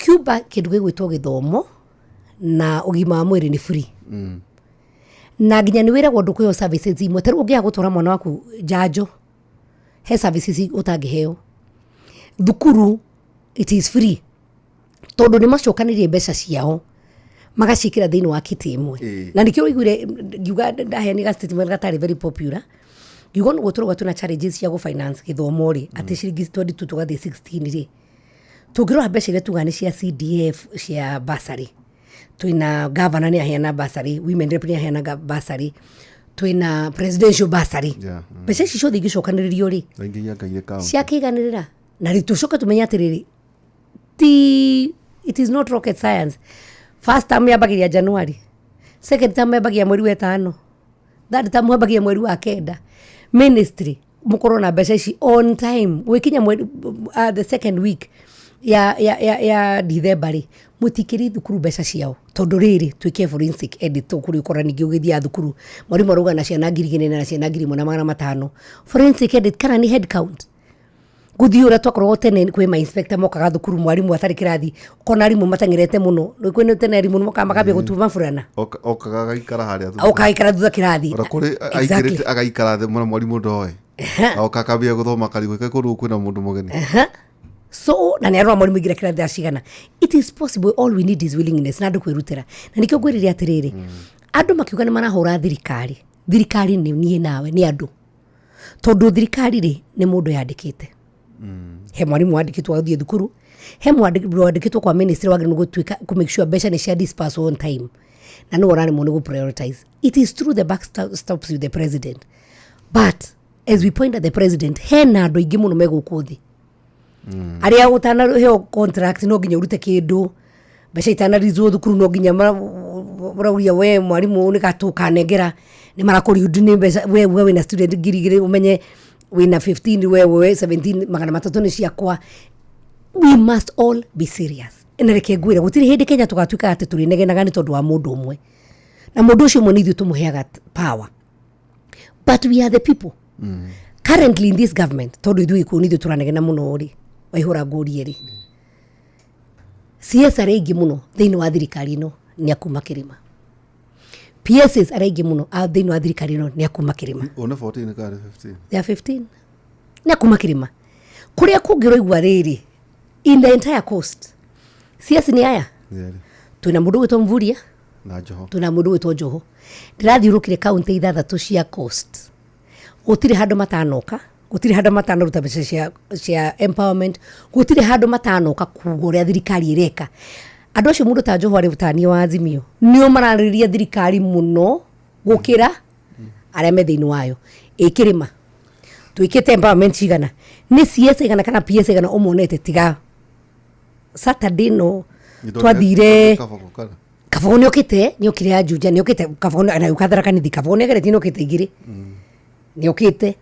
Cuba kĩndũ gĩgwĩtwo gĩthomo na ũgima wa mwĩrĩ nĩ free. Na nginya nĩ wĩragwo ndũkũheo services imwe tarũ ũngĩaga gũtwara mwana waku njanjo he services ũtangĩheo. Thukuru it is free tondũ nĩ macokanĩrie mbeca ciao magacikĩra thĩinĩ wa kiti ĩmwe. Na nĩkĩo ũiguire ngiuga ndaheani ga statement gatarĩ very popular. Ngiuga nĩ gũtũrũga twĩna challenges cia gũfinance gĩthomo-rĩ atĩ ciringi 22 tũgathiĩ 16-rĩ. Tũngĩrora mbeca iria tuga nĩ cia CDF cia bursary. Twĩna governor nĩ aheana bursary, women rep nĩ aheana bursary, twĩna presidential bursary. Mbeca ici ciothe ingĩcokanĩrĩrio-rĩ ciakĩiganĩrĩra na tũcoke tũmenye atĩrĩrĩ it is not rocket science. First term yambagia January, second term yambagia mweri wa 5, third term yambagia mweri wa 9. Ministry mũkorwo na mbeca ici on time wikinya mweri the second week ya December mutikiri thukuru mbeca ciao tondu riri twike forensic edit kuri ukora ningi ugithia thukuru mwarimu aruga na ciana 2,000 na ciana 1,500 forensic edit kana ni head count guthiura twakorwo tene kwi ma inspector mokaga thukuru mwarimu atari kirathi ukona arimu matangirete muno kwene tene arimu makambia gutuma furana okaga agaikara haria okaikara thutha kirathi ora kuri aikirite agaikara the mwarimu ndoe okakambia guthoma karigwe kuru kwina mundu mugeni. So na nero mwarimu igira kirathi acigana. It is possible, all we need is willingness na andu kwirutira na nikyo gwiriria atiriri andu makiuga ni marahura thirikari ni nie nawe ni andu tondu thirikari ri ni mundu yandikite he mwarimu wandikitwo athie thukuru he mwarimu wandikitwo kwa ministry wagire gutwika ku make sure beca ni cia disperse on time na no orani mo go prioritize. It is true the back stops with the president, but as we point at the president he na andu ingi muno megukuthi aria utana heo contract no ginya urute kindu beca itana rizo thukuru no ginya marauria we mwarimu ni gatuka negera ni marakori udini beca we na student girigire umenye we na 15 we 17 magana matatu ni ciakwa. We must all be serious. Ena reke ngwira gutiri hindi Kenya tugatuika ati turi negenaga ni tondu wa mundu umwe na mundu ucio mo nithu tumuheaga power, but we are the people currently in this government tondu ithu iku nithu turanegena muno ri waihura nguri ri CS aregi muno thiini wa thirikari no ni akuma kirima, PSs aregi muno thiini wa thirikari no ni akuma kirima. Ona 14 ka 15 they are 15 ni akuma kirima kuria kungiro igwa riri in the entire coast. CS ni aya tuna mundu witwa Mvuria na Joho, tuna mundu witwa Joho. Ndirathiurukire county ithathatu cia coast, gutire handu matanoka, gutire handu matanoruta mbeca cia empowerment, gutire handu matanoka kuguria thirikari ireka. Andu acio mundu ta Joho ari butania wa Azimio nio marariria thirikari muno gukira aria me thiini wayo. Ikirima twikite empowerment cigana ni CS igana kana PS igana umonete tiga Saturday no twathire Kabogo ni okite ni okire ajuja ni okite Kabogo na ukathara kanithi Kabogo ni gereti ni okite igiri ni okite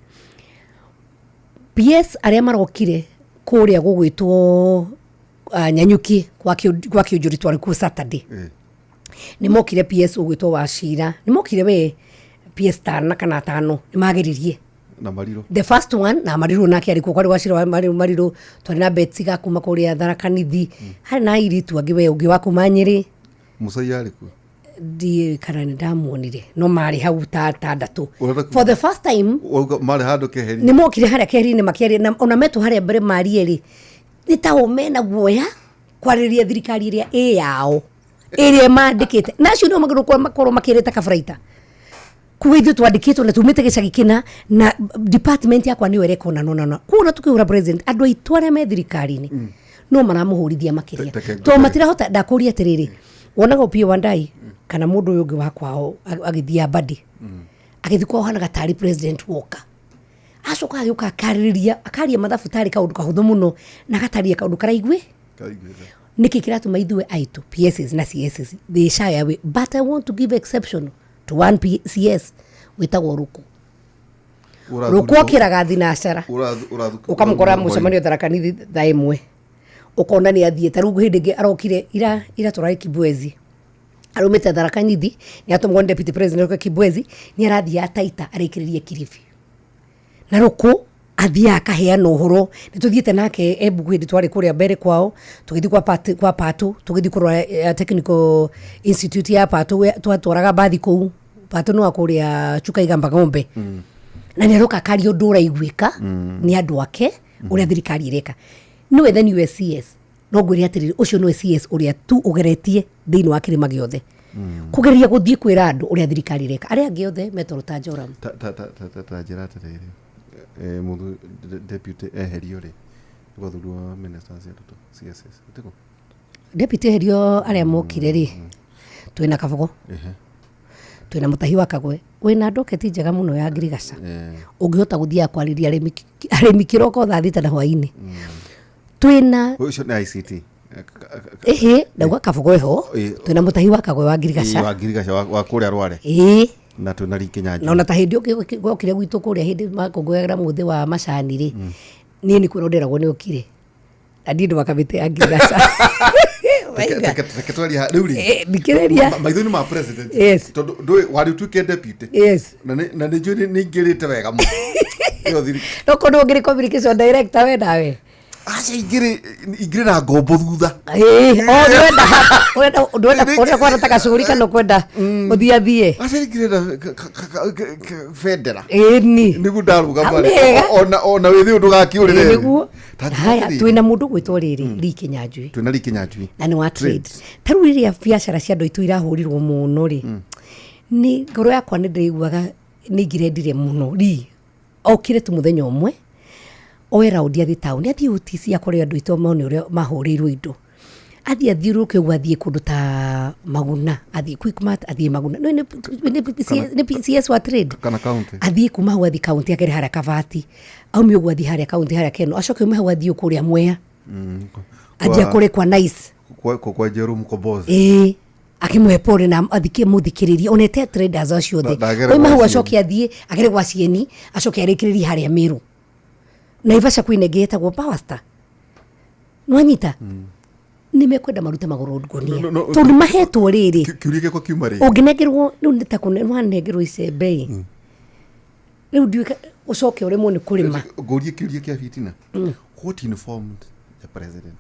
PS aria marokire kuria gugwitwo Nyanyuki kwa kiujuri twari ku Saturday ni mokire PS ugwitwo Wachira ni mokire we PS tana kana tano ni mageririe na Mariro. The first one na Mariro nake ariko kwari Wachira Mariro twari na Betsiga kuma kuria Tharaka Nithi hari na iritu angiwe ungi wa kumanyiri Musai ariku di karani ndamuonire no mari hau tandatu for the first time mari hando keheri ni mokire haria keheri ni makiari na ona metu haria mbere mari eri ni ta omena guoya kwariria thirikari iria yao iria mandikite nacio no magiro kwa makoro makireta kafraita kuithu twandikitwo na tumite gicagi kina na department yakwa ni wereka ona nona kuna tukihura president andu aitware me thirikari ni no maramuhurithia makiria to matirahota ndakuria atiriri wonaga Opiyo Wandayi kana mundu uyu ungi wa kwao agithia badi agithikwa hana gatari president woka acoka yuka akariria akaria mathabu tari kaundu kahuthu muno na gataria kaundu karaigwe niki kiratuma ithue aitu PSs na CSs they shy away, but I want to give exception to one CS witagwo Ruku akiraga thinacara ukamukora mucemanio Tharaka Nithi thaa imwe ukona ni athiete riu hindi ngi arokire ira turari Kibwezi arumite Tharaka Nithi ni atumwo deputy president Kibwezi ni arathia ataita arikiririe Kilifi na Ruku athia akaheana uhoro ni tuthiete nake Embu hindi twari kuria mbere kwao tugithi kwa Patu tugithi kurwa technical institute ya Patu twatwaraga bathi kuu Patu no akuria Chuka Igamba Ng'ombe na ni roka kari ndura igwika ni andu ake uria thirikari ireka no then USCS no ngwiri atiriri ucio no CS uria tu ugeretie thiini wa kirima giothe kugeria guthie kwira andu uria thirikari ireka aria giothe metoro ta Joram ta njira atiriri mundu deputy eherio ri guthurwo ministers ya toto CSS utiko deputy eherio aria mokire ri twina Kabogo twina Mutahi wa Kagwe wina ndoketi njega muno ya Ngirigaca ungihota guthia kwariria arimi kiroko thaa thita na hwaini twina ucio na ICT ndauga Kabogo eho twina Mutahi wa Kagwe wa Ngirigaca wa kuria Rware na twina Rikinyanji na ona ta hindi ukire gwitu kuria hindi makongoyagira muthi wa macani ri nie ni kuronderagwo ni ukire andi ndo makamite ya Ngirigaca Teketwaria riuri dikiriria maithoni ma president tondu ndui wari tuke deputy na ni njuri ni ngirite wega mu yo thiri no kono ngiri communication director we nawe acha ingire na ngombo thutha ndwenda kwa nataka shughuli kana kwenda uthia acha ingire na federa ni gudaruga bale ona withi undu gakiurire niguo haya twina mundu gwitwo riri Rikinyanjui twina Rikinyanjui na ni wa trade taru riria biashara cia andu itu irahurirwo muno ri ni ngoro yakwa ni ndiguaga ni ngirendire muno ri okire tu muthenya umwe oe raundi athi town athi utisi akore andu ito maone uria mahurirwo indo athi athiuruke gwathie kundu ta Maguna athi Quickmart athi Maguna no ne PCS wa trade kana county athi kuma hau athi county akere haria Kavati aumi ugwathi haria county haria Keno acoke ume hau athi ukuria Mwea athi akore kwa nice kwa Jerome Kobozi akimwe pore na athike muthikiriria onete traders acio the oima hau acoke athie agere gwa Cieni acoke arikiriria haria Miru na Ivasha kwinegeta gwa Powerstar nwanyita nimekwenda maruta magoro ngonia tondu mahetwo riri kiurie kwa kiumari unginegerwo riu nitakune nwanegerwo icembe riu ndiuka ucoke uri mu ni kurima ngorie kiurie kia fitina what informed the president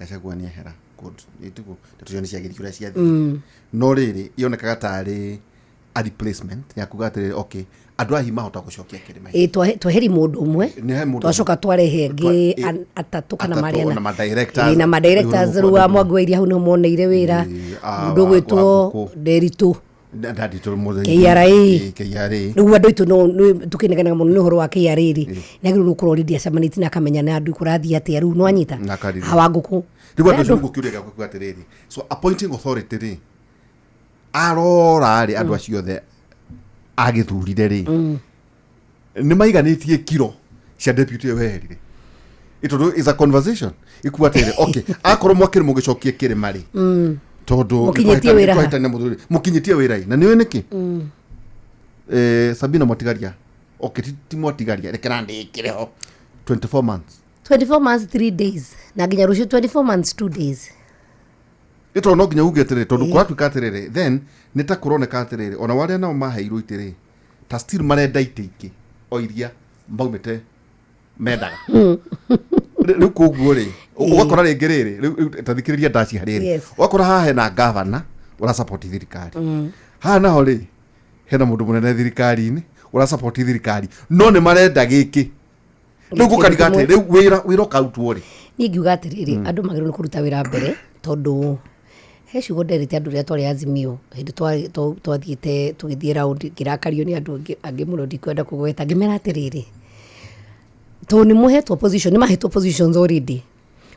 Gachagua ni hera good ituko tatuyo ni ciagiri kuria ciathi no riri ionekaga tari a replacement ya kugatire okay andu ahi mahota gucokia kirima tweheri mundu umwe twacoka twarehe ngi atatu kana mariana na ma directors ruwa Mwangi iria hau no moneire wira mundu gwitwo Nderitu KRA riu andu itu no tukineganaga muno ni horo wa KRA ri nagiru rukorwo ri diacamaniti na kamenya na andu kurathi atia riu nwanyita hawanguku riu andu cio gukiuria gakwa atiriri so appointing authority ri arora ri andu acio the agithurire ri ni maiganitie kiro cia deputy weherire ito is a conversation ikuatire okay akorwo mwakire mugicokie kirima ri tondu mukinyitie wira na niwe niki Sabina Motigaria okay ti Motigaria rekera ndikire ho 24 months 3 days na ginya rucio 24 months 2 days ito no ginya ugetere tondu kwatuika atiriri then nitakuroneka atiriri ona waria nao maheirwo itiri ta still marenda itiki o iria maumite mendaga riu koguo ri ugakora ringi riri riu tathikiriria ndaci hariri ugakora haha hena governor ura support thirikari haha naho ri hena mundu munene thirikari-ini ura support thirikari no ni marenda giki riu gukarigate riu wira kautwo ri ni ngiuga atiriri andu magirwo ni kuruta wira mbere tondu he ciugo nderite andu ria twari Azimio hindi twathiite tugithie round ngirakario ni andu angi muno ndikwenda kugweta ngimera atiriri to ni muhetwo position ni mahetwo positions already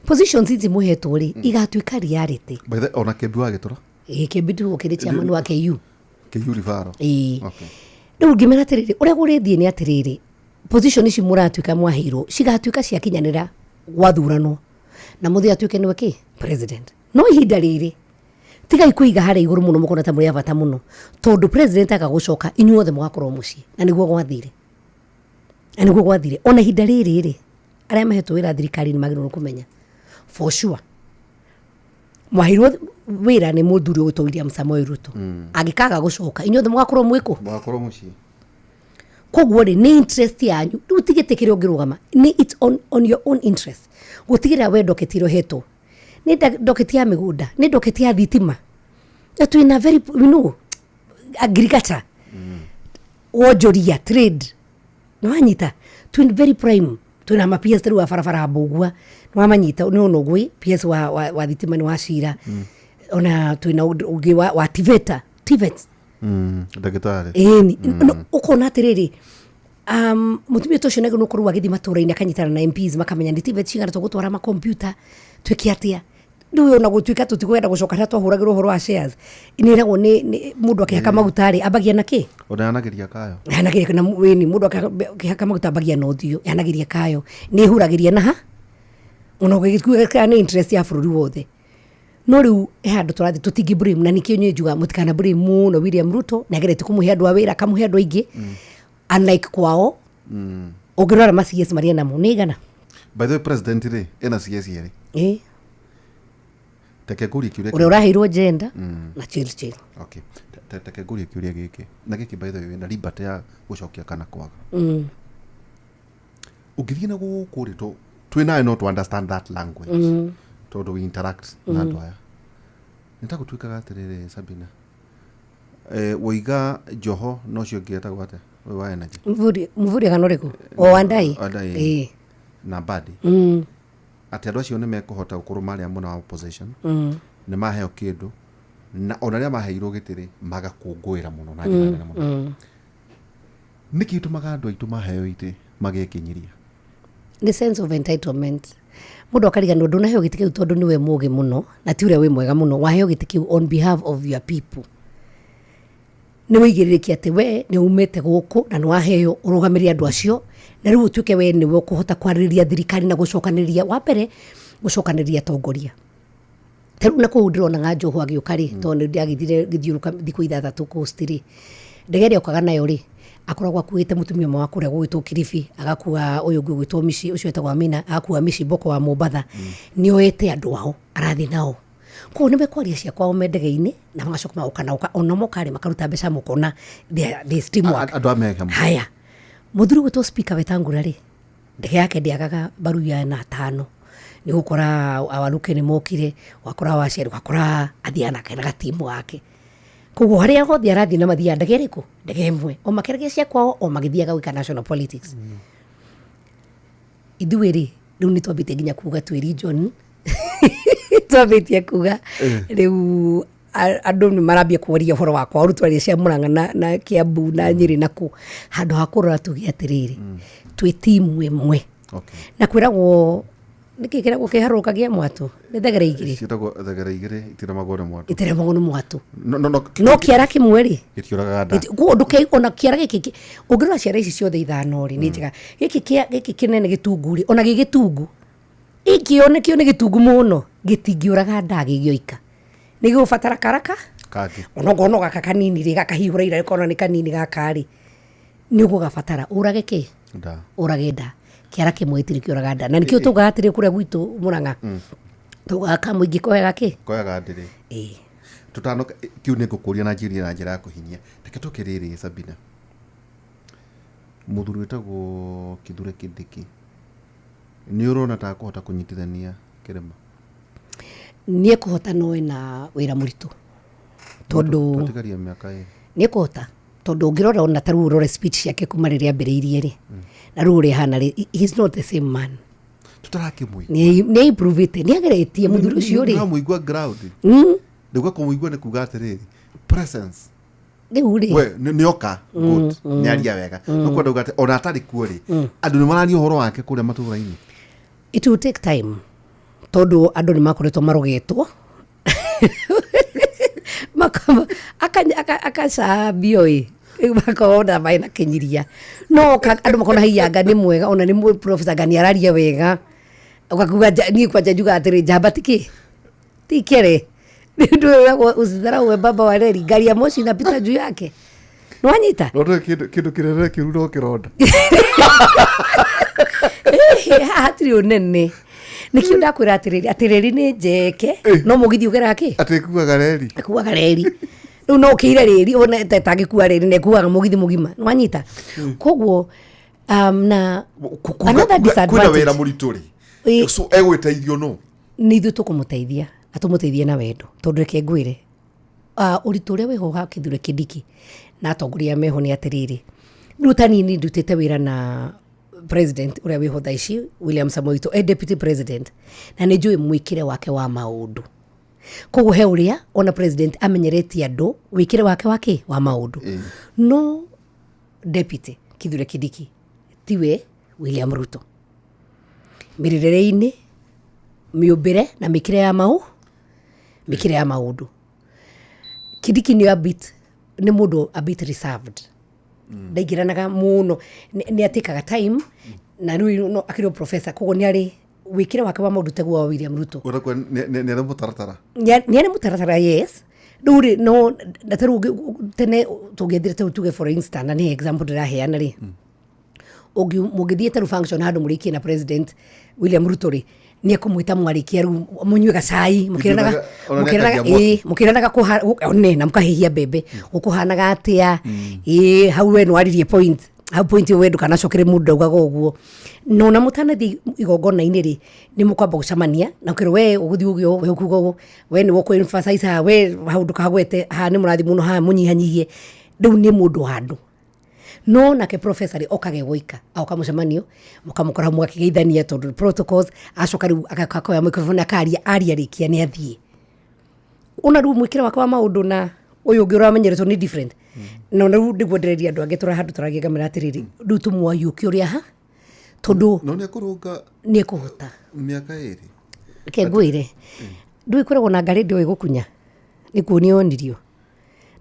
positions izi muhetwo ri igatuika reality by the ona Kembi wa Gitura Kembi tu ukiri chairman wa KU Rivaro okay riu ngimera atiriri uria gurithie ni atiriri position ici muratuika mwahiro cigatuika cia kinyanira gwathurano na muthi atuike niwe ki president no ihinda riri tiga ikuiga hari iguru muno mukona ta muri avata muno tondu president akagucoka inyuothe mwakorwo muci na niguo gwathire ona ihinda riri aria mahetwo wira thirikari ni magirwo kumenya for sure mwahirwo wira ni muthuri ugwitwo William Samoei Ruto agikaga gucoka inyuothe mwakorwo muci koguo ri ni interest yanyu riu tigitikire ungirugama ni it's on your own interest gutigira we ndoketiro heto ni ndoketi ya migunda ni ndoketi ya thitima atu ina very agriculture wojoria trade nwanyita twin very prime tuna ma PS wa farafara bugwa nwamanyita no gwi PS wa thitima ni wa Cira ona twina ugi wa TVET ndagitari ukona atiriri mutumia tocio nego no korwa githi matura-ini akanyitana na MPs makamenya ndi TVET cigana tugutwara ma computer twiki atia ndu ona gutuika tutikwenda gucoka ta twahuragirwo horo wa shares iniragwo ni mundu akihaka magutari abagia na ki ona yanagiria kayo yanagiria na weni mundu akihaka maguta abagia no thio yanagiria kayo ni huragiria na ha ona gugikuika ni interest ya bururi wothe no riu handu turathi tutingi blame na nikio njuga mutikana blame muno William Ruto na gerete kumuhe andu awira kamuhe andu aingi unlike kwao ugirora ma CS Maria na munigana by the president ri ena CS ri tekeguri kiuria uri urahirwo gender na chill okay tekeguri kiuria giki na giki by the way na liberty ya gucokia kana kwaga ugithie na guku ri to twina not to understand that language tondu we interact na andu aya nitagutuikaga atiriri Sabina woiga Joho no cio ngieta gwate we wa energy mvuri kana riku o Wandai na Badi ati andu acio ni mekuhota gukuruma aria muna wa opposition ni maheo kindu na ona ria maheirwo gitiri magakungwira muno na njira muno niki itumaga andu aitu maheo ite magekinyiria ni sense of entitlement. Mundu akariganwo ndunaheo giti kiu tondu niwe mugi muno na ti uria wi mwega muno, waheo giti kiu on behalf of your people. Ni wigiririki ati we ni umete guku na ni waheo urugamiria andu acio, na riu utuike we ni ukuhota kwaririria thirikari na gucokaniria wa mbere gucokaniria tongoria. Teru na ku ndirona nga Njogu agiukari tondu ndiagithire githiuruka thiku 6 kustiri ndegere okaga nayo ri akoragwo akuite mutumia mwa kuria gwitwo Kilifi, agakua uyu ungi gwitwo Mishi, ucio etagwo Amina, agakua Mishi Boko wa Mombatha. Ni oete andu ao arathi nao ko ni mekwaria cia kwao mendege-ini na magacoka maukana ona mokari makaruta mbeca mukona the stream work andu ameka haya. Muthuri gwitwo Speaker Wetangula ri ndege yake ndiagaga baru ya na 5 ni gukora awaruke ni mokire, wakora waceri, wakora athiana kana gatimu wake. Koguo haria hothe arathi na mathia ndege riku ndege imwe o makerege cia kwao o magithiaga gwika national politics. Ithuĩ riu ni twambite nginya kuga twi region twambite kuga riu andu ni marambia kuoria horo wakwa urutwaria cia Murang'a na Kiambu na Nyeri naku handu hakurora tugi atiriri twi timu imwe. Okay. Na kwiragwo nikikira gukiharukagia mwatu ni thegere igiri citagwo thegere igiri itira magore mwatu itira magore mwatu no kiara kimwe ri gitiuraga nda kundu ke ona kiara giki ungirora ciara ici ciothe ithano ri ni njega giki kinene gitunguri ona gigitungu ikio ni gitungu muno gitingiuraga nda gigioika ni gubatara karaka kaki ono gaka kanini ri gakahihura ira kona ni kanini gaka ri ni gugabatara urage ki nda urage nda kiara kimwe itiri kiuraga nda na nikio tugatire kuria gwitu Murang'a tugaka muingi koyaga ki koyaga ndiri tutano kiu ni gukuria na njira ya kuhinyia reke tukiriri Sabina muthuri wetagwo Kithure Kindiki ni urona ta kuhota kunyitithania kirema ni kuhota no na wira muritu tondu tutikaria miaka ni kuhota tondu ngirora ona taru urore speech yake kuma riria ambiriirie ri na ru ri hana ri he's not the same man tutarakimui ni improve it ni ageretie muthuri ucio ri no muigwa ground ndiguo kumuigwa ni kuga atiriri presence ri we ni oka good ni aria wega no kwenda ugate ona atari kuo ri andu ni marani horo wake kuria matura-ini. It will take time tondu andu ni makoretwo marogetwo makama akacambio makona maina kinyiria no andu makona hianga ni mwega ona ni Professor Ngani araria wega ukakuga ni kwanja juga atiri jamba tikere ndio usizarau baba wa reli gari ya moshi inapita juu yake nwanyita ndo kidu kirere kirudo kironda hatiri unene nikio ndakwira atiriri ni njeke no mugithi ugera ki atikuaga reri riu no kire riri ona tangikua riri ne kuaga mugithi mugima nwanyita koguo na another disadvantage kuna wera murituri so egwiteithio no ni ithu tukumuteithia atumuteithie na wendo tondu reke ngwire uritu uria wiho ha Kithure Kindiki na atongoria meho ni atiriri rutanini ndutite wira na president uria wiho thaici William Samoei Ruto deputy president na ni njui mwikire wake wa maundu koguo he uria ona president amenyeretie andu wikire wake wa maundu no deputy Kithure Kindiki tiwe William Ruto miririre-ini miumbire na mikire ya maundu Kindiki ni ni mundu a bit reserved ndaigiranaga muno ni atikaga time na riu no akiro professor koguo ni ari wikire wake wa maundu teguo William Ruto urako ni ari mutaratara ni ari mutaratara yes nduri no ndataru tene tugethire tuge for instance na ni example ndiraheana ri ogi mugithie taru function handu murikie na president William Ruto ri ni akumwita mwarikia ru munywe gacai mukiranaga one na mukahihia bebe ukuhanaga atia hau we no aririe point we ndukana cokere mundu ugaga uguo no na mutanathi igongona-ini ri ni mukwamba gucamania na kiro we uguthi ugio we ukugo we ni woko emphasize we hau ndukagwete ha ni murathi muno ha munyihanyihie riu ni mundu handu no nake professor okage goika auka mucemanio mukamukora mwakigeithania tondu protocols acoka riu akakoya microphone akaria rikia ni athie ona riu mwikire wake wa maundu na uyu ungi uramenyeretwo ni different no na ndigwo ndereria andu ange tura handu turagia kamera atiriri ndu tumwoyu kiuria ha tondu no ne kurunga ni kuhota miaka iri ke ngwire ndu ikoragwo na ngari ndio igukunya ni kuonio onirio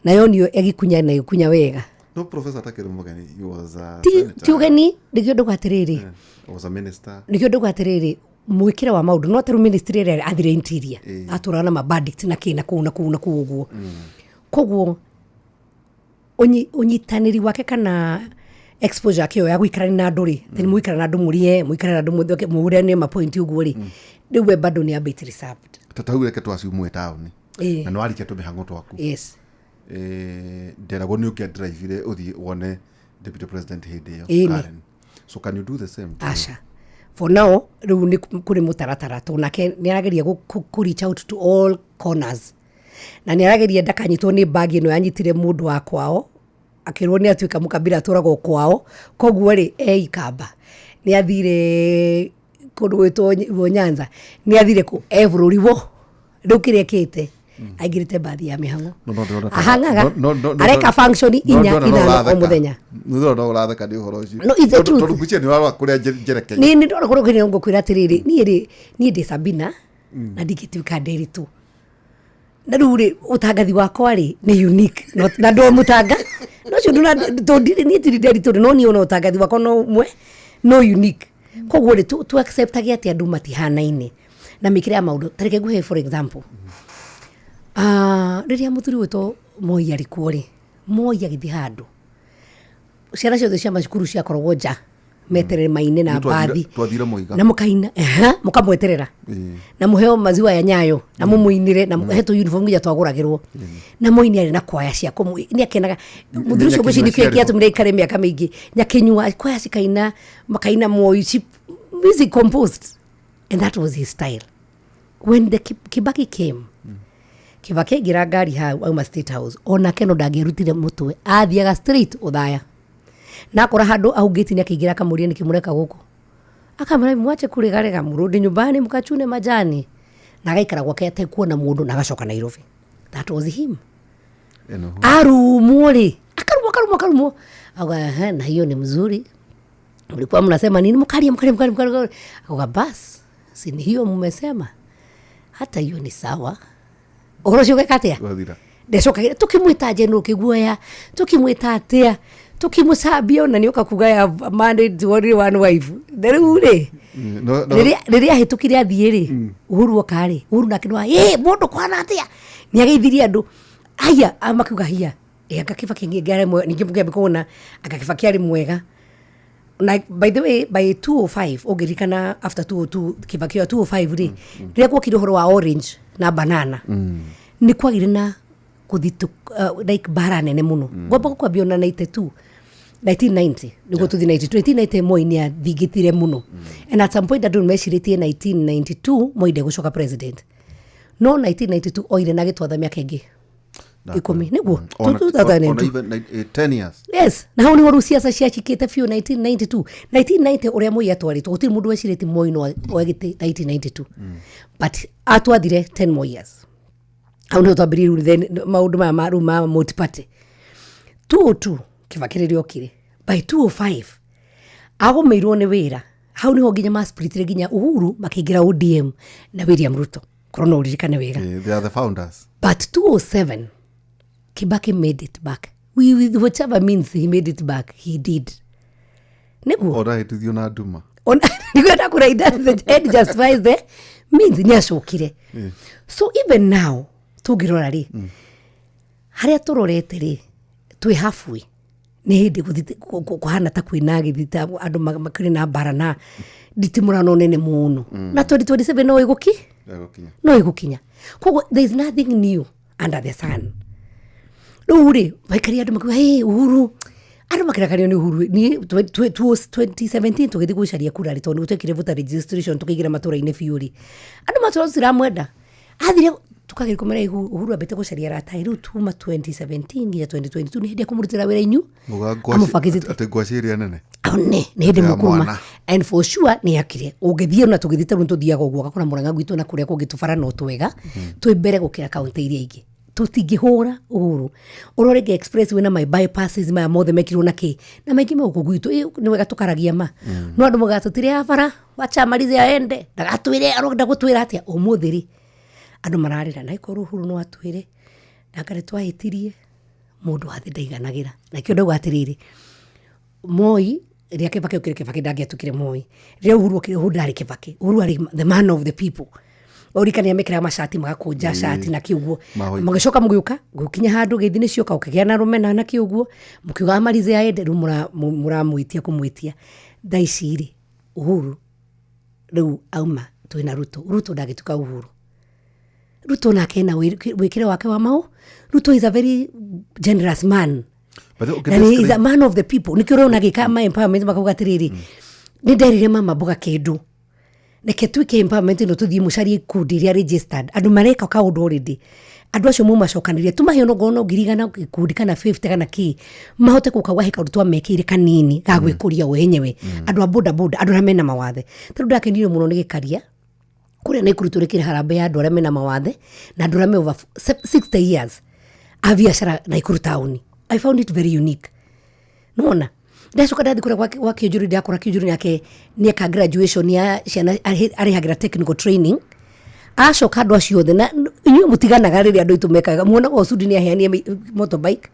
na yonio egikunya na igukunya wega no professor Takero Mugeni you was a ti ugeni ndigio ndu atiriri was a minister ndigio ndu atiriri mwikire wa maundu no teru ministry ere athire interior aturana ma bandits na kina kuna kuguo koguo unyitaniri wake kana exposure yake ya guikarana na andu ri then muikarana na andu murie muikarana na andu muthoke muhurane ma point uguo ri riu bado ni abit reserved tataure ke twasiumwe town na no arike to mihango twaku yes nderago ni ukia drive ile uthi wone deputy president hidio Karen so can you do the same asha for now riu ni kuri mutaratara to nake ni arageria ku reach out to all corners na ni arageria ndakanyitwo ni bag ino yanyitire mundu wa kwao akirwo ni atuika mukabira turagwo kwao koguo ri ikamba ni athire kundu gwitwo Nyanza ni athire ku everuriwo riu kirekete aigirite bathi ya mihango ahangaga areka function inya o muthenya no uratheka ni uhoro ucio no is it true tondu kucia ni wa kuria njereke ni ndora kuria ngo kwira atiriri ni ndi Sabina na ndikituika nderitu na ruri utangathi wakwa ri ni unique na ndo mutanga no cio ndo ndiri ni tiri nderitu no ni ona utangathi wakwa no mwe no unique koguo ri tu accept ati andu matihanaine na mikire ya maundu tareke guhe for example riria muthuri wito Moi arikuo ri Moi agithi handu ciana ciothe cia macukuru cia korogwo nja meterere maine na bathi twathire Muiga na mukaina mukamweterera na muheo maziwa ya Nyayo na mumuinire na heto uniform ya twaguragirwo na Moi ari na kwaya cia kumwe ni akenaga muthuri cio gucindikio kiatumire ikare miaka mingi nyakinyua kwaya cikaina makaina Moi music composed and that was his style when the Kibaki came Kibaki gira ngari ha auma State House ona keno ndangirutire mutwe athiaga straight uthaya na kora handu augiti ni akigira kamuria ni kimureka guku akamara mwache kurigarega murudi nyumbani mukachune majani na gaikara gwake atekuona mundu na gacoka Nairobi that was him arumuri akarumo aga na hiyo ni mzuri ulikuwa mnasema nini mkaria aga bas si ni hiyo mmesema hata hiyo ni sawa orocio gekatia ndecoka tukimwita no kiguoya tukimwita atia tukimusabia na nioka kugaya mandate wori one wife nderure riria hitukire athiiri Uhuru okari Uhuru nakinwa mundu kwana atia ni ageithirie andu aya amakuga hia akakibaki ngare ningimuge bikona akakibaki ari mwega na by the way by 205 ogirikana after 202 Kibaki 205 ri riria gwokire horo wa orange na banana ni kwagire na kuthitu like bara nene muno ngomba kukwambia na 92 1990 niguo tuthi 1990 Moi ni athigitire muno and at some point andu meciritie 1992 Moi ndegucoka president no 1992 oire na gitwatha miaka ingi 10 niguo 10 years yes na hau ni waru siasa ciachikite fiu 1990 uria Moi atwaritwo gutiri mundu weciriti Moi no oegite 1992 but atwathire 10 more years hau ni twambiriru then maundu ma multiparty 202 Kibaki ririo kire by 205 agomeirwo ni wira hau niho nginya ma split ginya Uhuru makigira ODM na William Ruto korona uririkane wega they are the founders but 207 Kibaki made it back with whatever means he made it back he did niguo ora hitithio na nduma niguo ndakuraida the end justifies the means ni acokire so even now tugirora ri haria turorete ri twi halfway ni hindi kuhana ta kwina githita andu makiri na bara na nditimurano nene muno na 2027 no igukinya koguo there is nothing new under the sun ruri baikari andu makuga Uhuru andu makirakanio ni Uhuru ni 2017 tugithi gucaria kura ri tondu gutekire voter registration tukigira matura-ini fiuri andu matura ciramwenda athire tukagiri kumera Uhuru abete gucaria rata riu tuma 2017 nginya 2022 ni hindi kumurutira wira inyu ate gwaciria nene ne ni hindi mukuma and for sure ni akire ugithie na tugithite runtu thiaga guo gakora Murang'a gwitu na kuria kungitubara no twega twi mbere gukira kaunti iria ingi tutingihura Uhuru urorege express wina my bypasses maya mothe mekirwo na ki na maingi mauko gwitu ni wega tukaragia ma no andu mugatutire abara wacha marize aende ndagatwire aronda gutwira atia umuthiri andu mararira na ikoro Uhuru no atwire ndakare twahitirie mundu hathi ndaiganagira na kio ndauga atiriri Moi ria Kibaki ukire Kibaki ndangetukire Moi ria Uhuru ukire Uhuru ndari Kibaki Uhuru ari the man of the people orikania mekira mashati magakunja shati na kiuguo mugicoka mugiuka gukinya handu geithini cioka ukigia na rumena na kiuguo mukiuga marize aende ru muramwitia kumwitia ndaiciri Uhuru riu auma twina Ruto ndagituka Uhuru Ruto nake na wikire wake wa mau Ruto is a very generous man and he is a man of the people nikiro na gikama empowerment makagugatiriri ni nderire mama boga kindu neke twike empowerment no tuthie mucari kundi ria registered andu mareka ka undu already andu acio mu macokanirie tumahe no gono ngirigana kundi kana 50 kana ki mahote kukawa heka rutwa mekire kanini ga gwikuria wenyewe andu a boda andu ramena mawathe tondu ndakenire muno ni gikaria kuria na ikuruturekire harambe ya andu ramena mawathe na andu rame over 60 years aviashara na ikuru town. I found it very unique. Nona ndacoka ndathi kuria kwa Kiujuri ndakora Kiujuri yake ni aka graduation ya ciana ari hagira technical training acoka andu acio the na inyu mutiganaga riri andu itumekaga muona go Sudi ni aheanie motorbike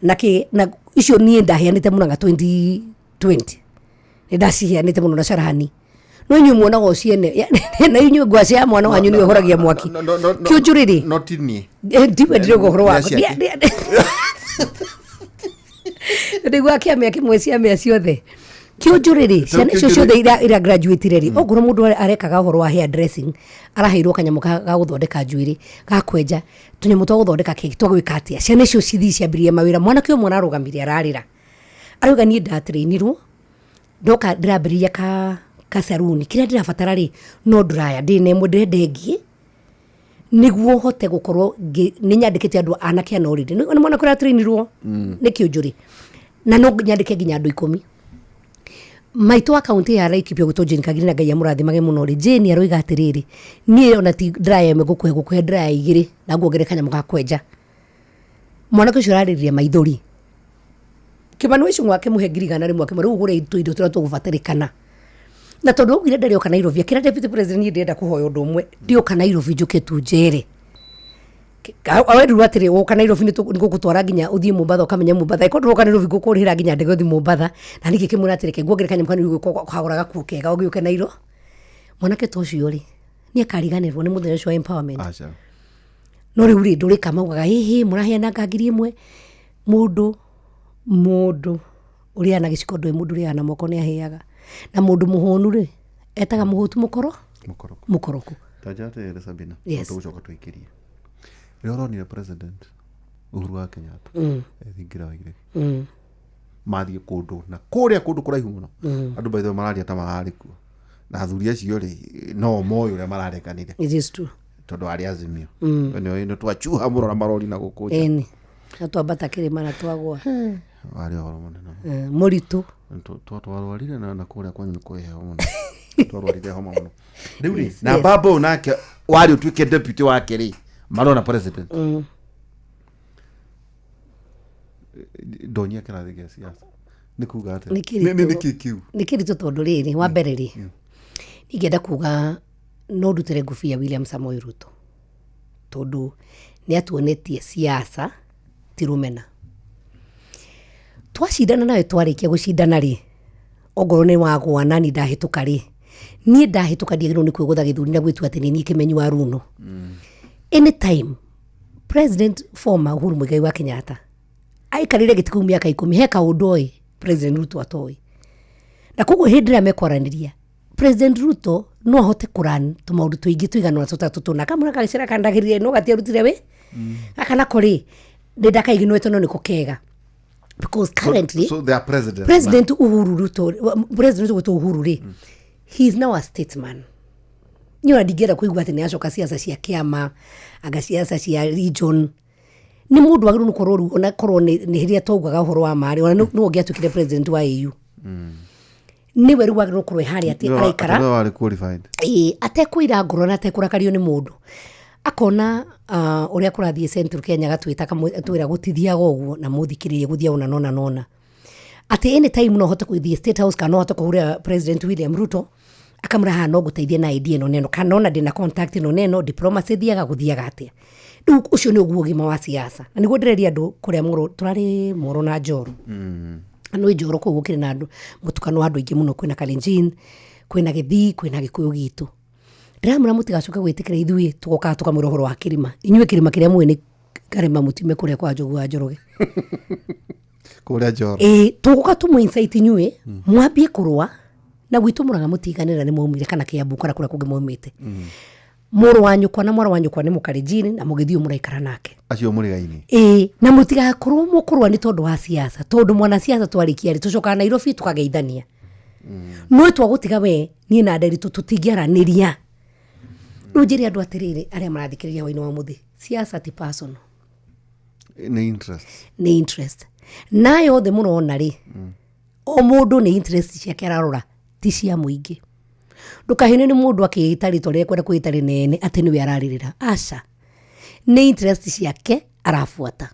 na icio ni ndaheanite munanga 2020 ni ndaciheanite muno na Sharahani no inyu muona go ciene na inyu ngwaci ya mwana wanyu ni horagia mwaki Kiujuri ri not ni ndiwe ndire go horo wako ndigwa kiamia kimwe ciamia ciothe Kiujuri ciana icio ciothe ira graduate reri ogoro mundu arekaga horo wa hair dressing araheirwo kanyamu ga guthondeka njuiri ga kwenja tunyemu twa guthondeka keki twa gwika atia ciana icio cithi ciambirie mawira mwana kio mwana arugamire ararira aruga ni ndatrainirwo ndoka ndirabiria ka saruni kira ndirabatara ri no dryer ndine ndende ngi niguo hote gukorwo ni nyandikite andu anake na already ni mwana kura trainirwo ni Kiujuri na no nyandike ginya andu 10 maito akaunti ya Laikipia gutojeni kagirina ngai amurathi mage muno ri Jane aroiga atiriri nie ona ti dryer me gukuhe dryer igiri na guongere kanya muga kwenja mwana kucio rariria maithori kibanu icio mwake muhe ngirigana ri mwake riu gure itu indo tira tugubatarikana na tondu ugire ndari oka Nairobi kira deputy president ndenda kuhoya undu umwe ndi oka Nairobi njuke tujere aweru watire oka Nairobi ni gukutwara nginya uthie Mombasa ukamenya Mombasa iko ndoka Nairobi gukurira nginya ndege uthie Mombasa na niki kimura atireke guongerekanya mukani kuguraga kukega ugiuke Nairobi mwanake tocio ri ni akariganirwo ni muthenya ucio empowerment no riu ri nduri kamaugaga hihi muraheana ngangiri imwe mundu uri ana giciko ndwe mundu uri ana moko ni aheaga na mundu muhonu ri etaga muhutu mukoroku tajate Sabina tugucoka twikirie rero ni president Uhuru wa Kenyatta thingira wagire mathie kundu na kuria kundu kuraihu muno andu baitho mararia ta marariku na athuri acio ri no moyo ria mararekanire it is true tondu ari Azimio ino twachuha murora marori na gukuja eni atwambata kirima na twagwa ari horo munene muritu twarwarire na kuria kwanyu kuheho muno twarwarire homa muno riu ri na babo nake wari utwike deputy wake ri marona president donia kana thige siasa nikuga ate nikirito tondu riri wa mbere ri ningenda kuga no ndutire ngufia William Samoei Ruto tondu ni atuonetie siasa tirumena twacindana nawe twarikia gucindana ri ogoro ni wagwa nani ndahituka ri nie ndahituka ndigirwo ni kwigutha githuri na gwitu ati ni kimenyu wa Runo anytime president former Uhuru Muigai wa Kenyatta aikarire gitiku miaka 10 heka undoi president Ruto atoi na koguo hindira mekwaraniria president Ruto no ahote kuran tumaundu tuingi tuigana tutuna kamura kagicira kandagirire no gatia rutire we akana kori ndaka iginwete no nikukega because currently so their president Uhuru Ruto president Uhuru ri he is now a statesman nyora ndigera kuigua ati ni acoka siasa cia kiama aga siasa cia region ni mundu wagiru nukorwo ona korwo ni hiria taugaga horo wa mari ona no ngiatukire president wa EU ni weru wagiru nukorwo hari ati araikara no ari qualified atekuira ngoro na atekurakario ni mundu akona uria kurathie Central Kenya gatwita twira gutithia goguo na muthikiririe guthia una nona ati any time no hote kuthie State House kana no hote kuhuria President William Ruto akamura ha no guteithia na idea no neno kana ona ndina contact no neno diplomacy thiaga guthiaga atia riu ucio ni uguo gima wa siasa na niguo ndireria andu kuria muro turari muro na Njoro no Njoro ko gukire na andu mutukano andu ingi muno kwina Kalenjin kwina Githii kwina Gikuyu gitu ndiramura mutigacoka gwitikira ithui tugoka tukamura horo wa kirima inyue kirima kiria mwene karema mutime kuria kwa Njogu wa Njoroge kuria Njoro tugoka tumu insight inyue mwambie kurwa na gwitumuraga mutiganira ni muumire kana Kiambu kora kuria kungi muumite muru wanyu kwa na mwana wanyu kwa ni Mukalenjin na mugithio muraikara nake acio murigaini na mutigakorwo mukurwa ni tondu wa siasa tondu mwana siasa twarikia ri tucoka Nairobi tukageithania no twagutiga we ni na nderi tutingiaraniria rujiri andu atiriri aria marathikiriria waino wa muthi siasa ti personal ni interest nayo the muno ona ri o mundu ni interest ciake ararora ti cia muingi ndukahine ni mundu akiitari tore kwenda kuitari nene ati niwe araririra aca ni interest ciake arafuata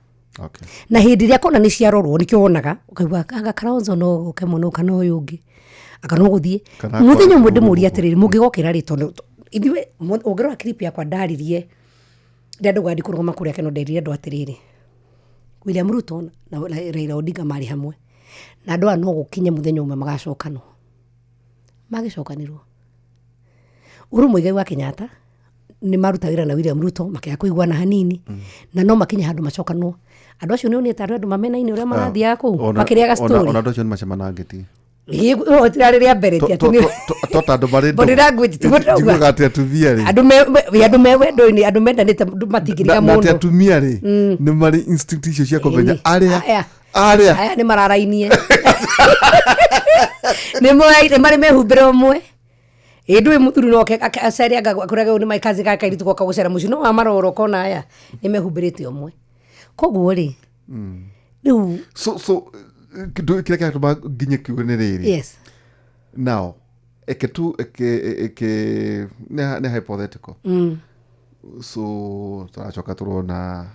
na hindi ria kona ni ciarorwo nikio wonaga ukaigua anga Kalonzo no guke muno kana uyu ungi akano guthie muthenya umwe ndimuria atiriri mungigokira ri tondu ithiwe ungirwa clip yakwa ndaririe ndandu gwandi kurugama kuria keno ndarire andu atiriri William Ruto na Raila Odinga mari hamwe na andu no gukinye muthenya umwe magacokano magicokanirwo uru muigai wa Kenyatta ni marutagira na William Ruto makia kuigwana hanini na no makinya handu macokano andu acio ni ta andu mamena ini uria marathia ku makiriaga story ona andu acio ni macemana ngeti tirariria mbere ti atini tota andu bari body language tiguga ati atumia ri andu me wendo-ini andu mendanite matingiriga muno ati atumia ri ni mari institution cia kumenya aria ni mararainie ni moaire mari mehumbire umwe ndui muthuri no acaria akuraga ni maikazi ka kairitu goka gucera muci no amaroro kona aya ni mehumbirite umwe koguo ri riu so kile kiatu ginye kione riri yes now ne hypothetical so turacoka turona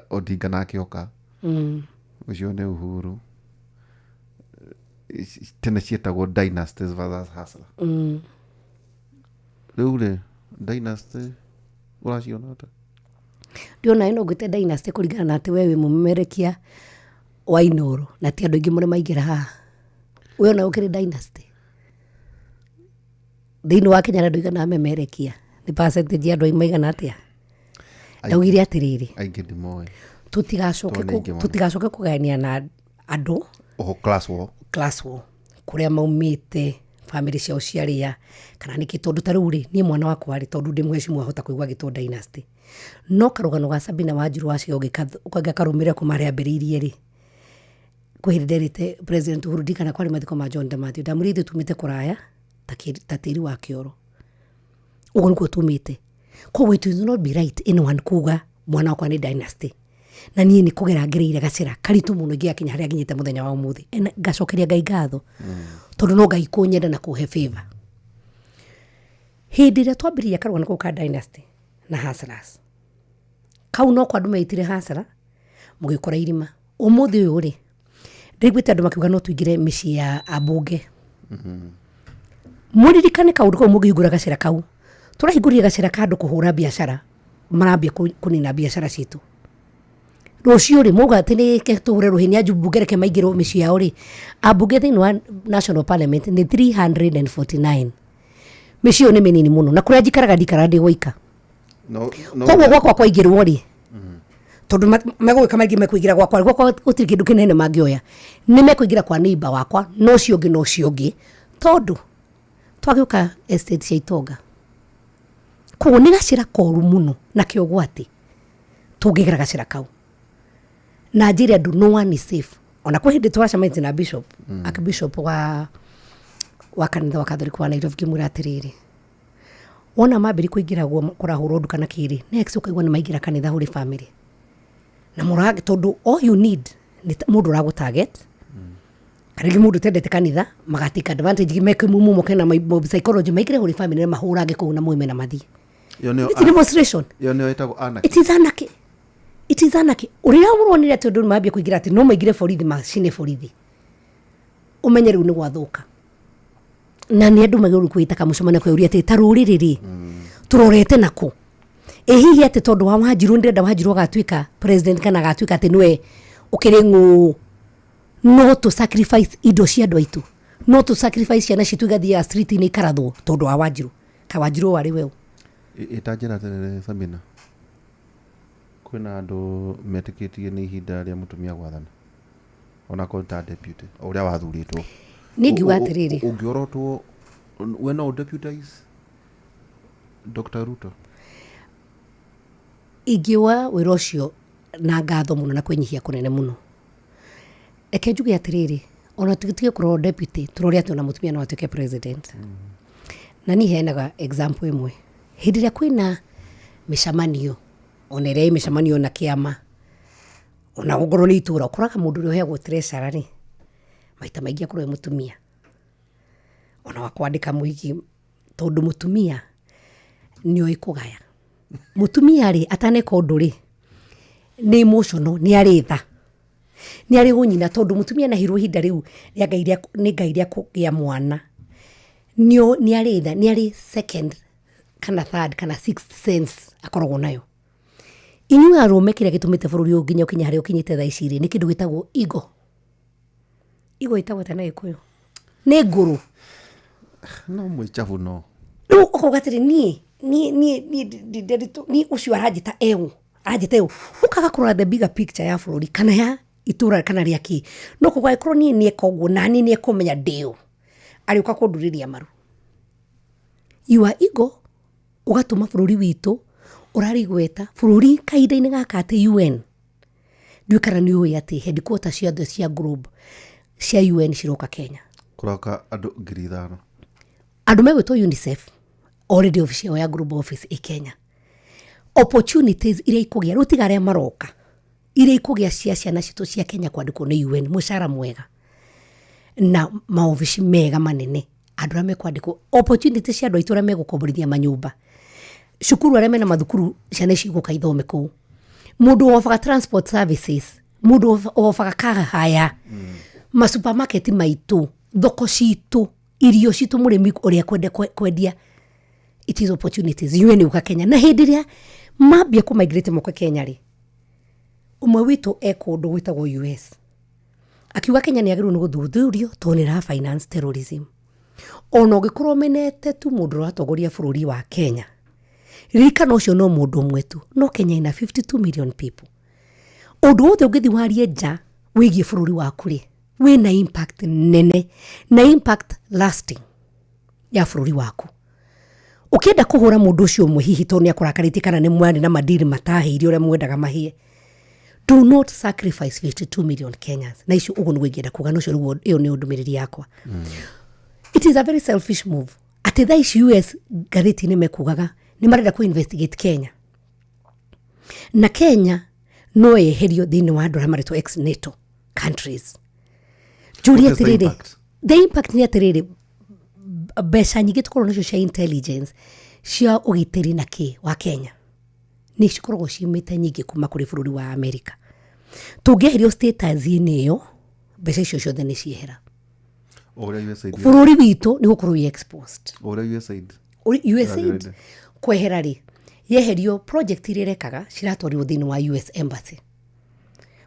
Odinga na akioka ucio ne Uhuru tena cietagwo dynasties versus hustler riu dynasty uraciona ata ndiona ino gwite dynasty kuringana na ati wewe mumemerekia wa Inoro na ti andu ingi muri maingira ha we na ukiri dynasty thini wa Kenya andu igana memerekia ni percentage ya andu maigana atia ndaugiria atiriri aingi ndimoe tutigacoke kugania na andu class war kuria maumite family ciao ciaria kana niki tondu taruri ni mwana wakwa ri tondu ndi mweci mwahota kuigwa gitu dynasty no karugano ga Sabina Wanjiru wacio ukaga karumire kumaria mberirie ri kuhirderite President Uhuru Dikana kwari mathiko ma John Damathi ndamurithi tumite kuraya tatiri wa kioro ugo niko tumite ko it will not be right in one kuga mwana wakwa ni dynasty na nie ni kugera ngereire gacira karitu muno ngia kinya haria nginyite muthenya wa umuthi ngacokeria Ngai ngatho tondu no Ngai kunyenda na kuhe favor hindi ria twambiria karugano ko ka dynasty na hustlers kau no kwa ndume itire hustler mugikora irima umuthi uyu ri ndigwite andu makiuga no tuingire mici ya abunge muririkane kaundu ko mugihingura gacira kau turahingurire gacira kandu kuhura biashara marambia kunina biashara citu rucio ri muga atini ke tuhure ruhinia jubugere ke maigiro mici yao ri abunge thini wa National Parliament ni 349 mici ni menini muno na kuria jikaraga ndikara ndi goika koguo gwakwa kwaingirwo ri tondu megwika maingi mekuigira gwakwa gutiri kindu kinene mangioya ni mekuigira kwa neighbor wakwa no ciongi tondu twagiuka estate cia Itonga koguo ni gacira koru muno na kiogwati tungigera gacira kau na njire andu no one is safe ona kwa hindi twacamaitie na bishop akibishop wa kanitha wa Catholic wa Nairobi kimura atiriri wona mambiri kuingira kurahurwo nduka na kiri next ukaigwa ni maingira kanitha huri family na murage tondu all you need ni mundu rago target karigi mundu tendete kanitha magatika advantage meke mumu mokena my psychology maikire huri family na mahurage ko na muime na mathi It's a demonstration. It is anarchy. Uria uronire ati ndu mambia kuingira ati no maigire borithi macine borithi. Umenye riu ni gwathuka. Na ni andu magiru kuita kamucemania kweuria ati taruriri ri. Turorete naku. Hihi ati tondu wa Wanjiru ndenda Wanjiru gatuika president kana gatuika ati niwe ukirengu no to sacrifice indo cia andu aitu. No to sacrifice ciana citu gathia street ni ikaratho tondu wa Wanjiru. Ka Wanjiru wari weu. Itanjira tere Sabina. Kwina andu metikitie ni ihinda ria mutumia gwathana. Ona ko ta deputy uria wathuritwo. Ningiuga atiriri. Ungiorotwo we no deputize Dr. Ruto. Ingiwa wira ucio na ngatho muno na kwinyihia kunene muno. Eke njuge atiriri, ona tugitige kurwo deputy turori ati ona mutumia no atuike president. Na ni henaga example imwe. Hindi ria kwina mishamanio onerei mishamanio na kiama ona gogoro ni itura ukuraga mundu uri heagwo treasurer ni maita maingi akorwo mutumia ona wakwandika muigi tondu mutumia ni oikugaya mutumia ri ataneka undu ri ni emotional ni aritha ni ari gunyina tondu mutumia na hirwo hinda riu ni ngairia kugia mwana ni aritha ni ari second kana third kana sixth sense akoragwo nayo. Inyu arume kiria gitumite bururi uginya ukinya hari ukinyite tha iciri ni kindu gitagwo ego. Ego itagwo tana ikuyo. Ni nguru. No mwichafu no. No ukogatiri ni ucio arajita eu. Arajita eu. Ukaga kurora the bigger picture ya bururi kana ya itura kana ria ki. No kugwa ikoro ni ekogwo na ni ekomenya deo. Ari ukakunduriria maru. Your ego ugatuma bururi witu urari gweta bururi kaida-ini gaka ati UN ndwikara ni uyi ati headquarters cia cia group cia UN ciroka Kenya kuraka andu 5,000 andu megwitwo UNICEF already office ya group office i Kenya. Opportunities iria ikugia rutigare maroka iria ikugia cia ciana citu cia Kenya kwandikwo ni UN mushara mwega na maofici mega manene andu ame kwandikwo opportunities cia andu aitu ria megukomborithia manyumba shukuru areme na mathukuru ciana ciguka ithome ku mundu ofaga transport services mundu ofaga car hire ma supermarket maitu thoko citu irio citu murimi uria kwende kwendia it is opportunities UN uka Kenya na hindiria mambia ku migrate moko Kenya ri umwe witu ekundu gwitagwo US akiuga Kenya ni agiru ni guthuthurio tonera finance terrorism ono gikorwo menete tu mundu ratongoria bururi wa Kenya rika no cio no mundu mwetu no Kenya ina 52 million people undu wothe ungithi warie nja wigie bururi waku ri wina impact nene na impact lasting ya bururi waku ukienda kuhura mundu cio mwe hihi to ni akurakariti kana ni mwani na madiri matahiiri ure mwendaga mahie do not sacrifice 52 million Kenyans na icio ugu ni wigienda kuga no cio ruo iyo ni undumiriri yakwa it is a very selfish move ati thai US gariti ni mekugaga ni marenda ku investigate Kenya na Kenya no eherio thini wa andu amaretwo ex NATO countries Julia tiriri the impact ni atiriri besa nyingi tukorwo nacio cia intelligence cia ugitiri na ki wa Kenya ni cikoragwo cimite nyingi kuma kuri bururi wa America tungeherio status ini yo besa icio ciothe ni ciehera bururi witu ni gukorwo exposed USAID kwehera ri yeherio project irerekaga ciratwarirwo thini wa US embassy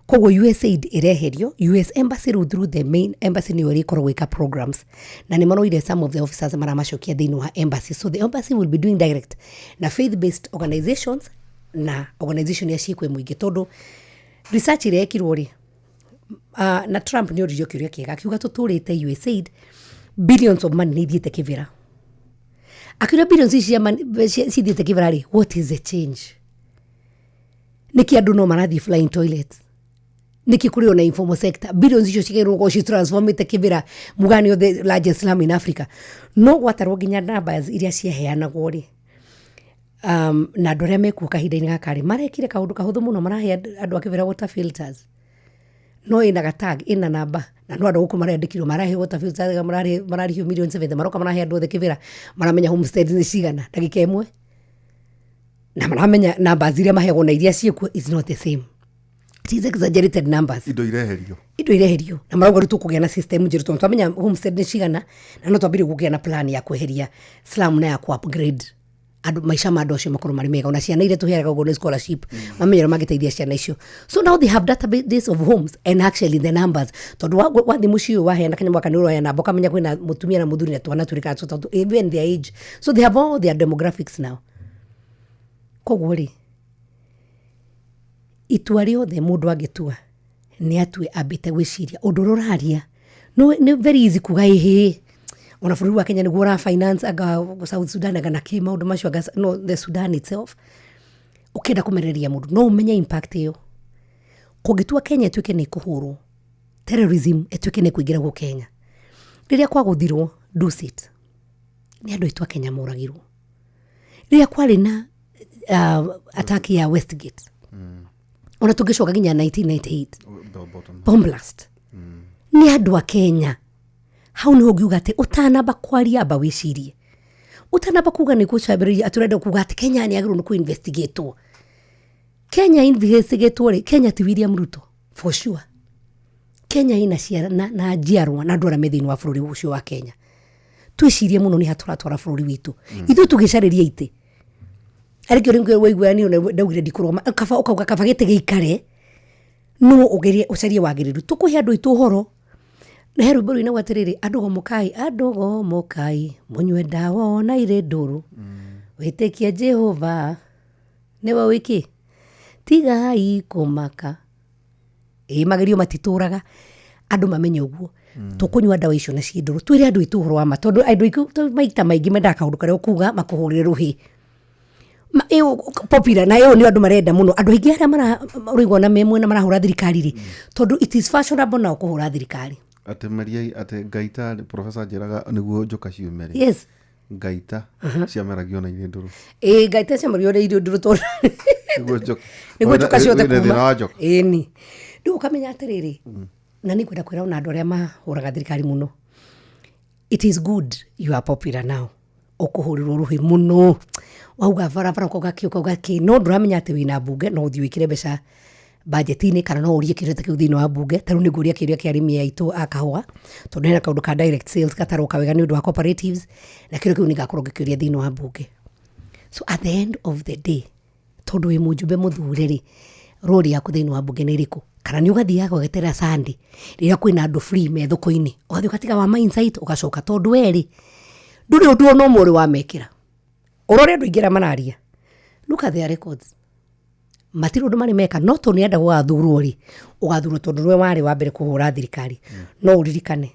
kogo USAID ireherio US embassy through the main embassy ni wari korwo wika programs na ni manoire some of the officers maramacokia thini wa embassy so the embassy will be doing direct na faith based organizations na organization ya cikwe muingi tondu research irekirwo ri na Trump ni oririo kiuria kiega akiuga tuturite USAID billions of money ni thiete kivira akira billions si thiete kivira ri what is the change niki andu no marathi flying toilets niki kuri ona informal sector billions icio cigerwo go ci transformite kivira mugani of the largest slum in Africa no gwatarwo ginya numbers iria ciaheanagwo ri na andu aria meku kahinda-ini gakari marekire kaundu kahuthu muno marahe andu akivira water filters no ina gatag ina namba na no andu guku marandikirwo marahe water filters mararihio million 7 maroka marahe andu othe kivira maramenya homestead ni cigana ndagika imwe na maramenya numbers iria mahego na iria ciekuo is not the same. It is exaggerated numbers. Indo ireherio na marauga ritu kugea na system njiru tondu twamenya homestead ni cigana na no twambire kugea na plan ya kweheria slum na ya ku upgrade andu maisha ma andu acio makorwo mari mega ona ciana iria tuheaga uguo ni scholarship mamenyero magiteithia ciana icio. So now they have database of homes and actually the numbers tondu wathi mucio waheana kanya mwaka ni uroheana mboka menya kwina mutumia na muthuri na twana turika tondu even their age, so they have all their demographics now. Koguo ri itua riothe mundu angitua ni atue ambite gwiciria undu ruraria no ni very easy kuga ihe ona bururi wa Kenya ni gura finance aga South Sudan aga na ki maundu macio aga no the Sudan itself ukenda kumereria mundu no umenya impact iyo kugitua Kenya tuike ni kuhuru terrorism etuike ni kuigira go Kenya riria kwa guthirwo Dusit ni andu itwa Kenya moragirwo riria kwari na attack ya Westgate ona tugishoka ginya 1998 bomb blast ni andu a Kenya hau ni ugiuga ati utanamba kwaria aba wicirie utanamba kuga ni kuchabiriria aturenda kuga ati Kenya ni agirwo ku investigate Kenya investigate Kenya ti William Ruto for sure. Kenya ina cia na jiarwa na ndora methini wa bururi ucio wa Kenya twicirie muno ni haturatwara bururi witu ithu tugicariria ite ariko ringo weigwa ni ona ndagire ndikuroma kaba ukauga kaba gite giikare no ugerie ucarie wagiriru tukuhe andu itu horo na heru buru ina watiriri adogo mokai munywe dawa na ire nduru witekia Jehova newa wiki tigai kumaka magerio matituraga andu mamenye uguo tukunywa dawa icio na ciinduru twire andu itu horo wa matondu andu iku maita maingi mendaka undu kare ukuga makuhurire ruhi eo popular na eo ni andu marenda muno andu aingi aria marigwo na memwe na marahura thirikari ri tondu it is fashionable na kuhura thirikari ate maria ate Gaita professor Jeraga niguo njoka ciumere. Yes, Gaita ciameragio na ire nduru Gaita ciameragio na ire nduru tondu niguo njoka njoka ciothe kuma ni ndu kamenya atiriri na ni kwenda kwira ona andu aria mahuraga thirikari muno it is good you are popular now ukuhurirwo ruhi muno wauga barabara ukaga ki no nduramenya ati wina bunge no uthi wikire mbeca budget-ini kana no urie kirete kiu thini wa bunge taru ni nguria kiria kia arimi aitu akahwa tondu hena kaundu ka direct sales kataroka wega ni undu wa cooperatives na kirio kiu ni gakorwo gikiria thini wa bunge. So at the end of the day tondu wi mujumbe muthure ri rori yaku thini wa bunge ni riku kana ni ugathiaga ugetera sandi riria kwina andu free me thoko-ini ugathi ukatiga wa mindset ugacoka tondu weri nduri undu no muri wa mekira urore andu ingira manaria look at their records matiro ndo mari meka no to ni enda gwathurwo ri ugathurwo tondu rwe wari wa mbere kuhura thirikari no uririkane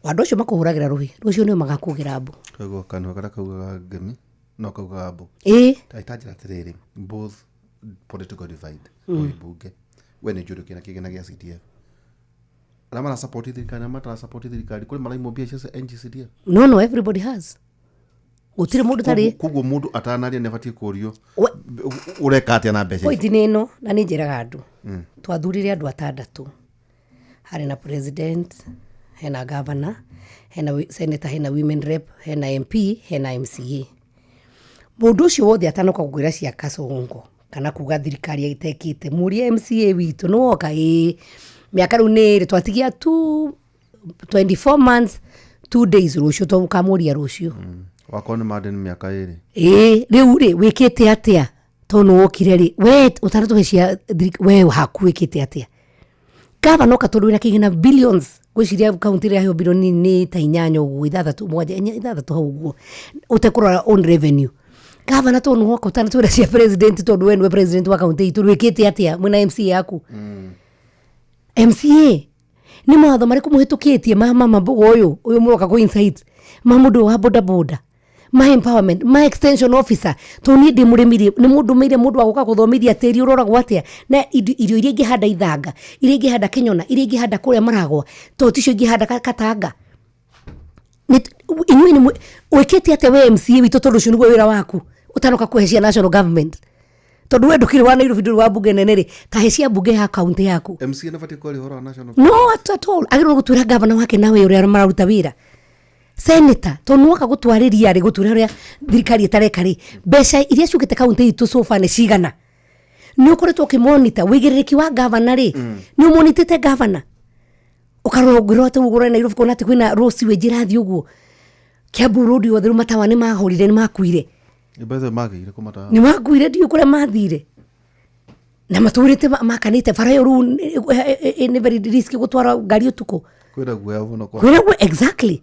wandu ucio makuhuragira ruhi rucio ni magakugira mbu kego kanwa kada kauga ngemi no kauga mbu aitajira tiriri both political divide bunge when njuru kina kigena gia CDF Ramana support thirikari na mata support thirikari kule malaimo bia cia NGCDF no everybody has utire mundu tari kuguo mundu atanaria nebatie kurio ureka atia na mbeca point nino na ni njiraga andu twathurire andu atandatu hari na president hena governor hena senator hena women rep hena MP hena MCA mundu ucio wothe atanoka kugwira cia kasongo kana kuga thirikari itekite murie MCA witu no oka miaka riu ni twatigia 24 months 2 days rucio to kamuria rucio wakone maden miaka iri riu ri wikite atia tono okire ri we utara tuhecia we hakuikite atia kava no katondu na kigina billions gwiciria county ria bilioni ni ta inyanya uguo ithathatu moja ithathatu hau uguo utekurora on revenue kava na tono wako utara tuhecia cia president tondu we ni president wa county itu wikite atia mwina MC yaku MCA ni mawatho mari kumuhitukitie mama mambugo uyu muroka go insight mamundu wa boda boda my empowerment my extension officer to ni ndi murimirie ni mundu meire mundu agoka kuthomithia teri urora gwatia na irio iria ingihanda ithanga iria ingihanda kinyona iria ingihanda kuria maragwa to ticio ingihanda katanga ni inyuĩ ni wikite ate we MCA witu tondu cio niguo wira waku utanoka kuhecia national government tondu we ndukire wa Nairobi nduri wa bunge nene ri tahecia bunge ya county yaku MCA nabatie kwari horo national no at all agirwo gutwira governor wake nawe uria mararuta wira senator to nuaka gutwariria ri guturia thirikari itareka ri mbeca iria cukite kaunti itu sofa ne cigana ni ukoretwo ukimonitor wigiriki wa governor ri ni umonitete governor ukarogirwo te ugura Nairobi kona ati kwina rosi we jirathi uguo Kiambu road yothe matawa ni mahorire ni makuire ibethe magire kumata ni makuire ndio kure mathire na maturite makanite farayo ru ni very risky gutwara ngari utuko kwira guya vuno kwa kwira exactly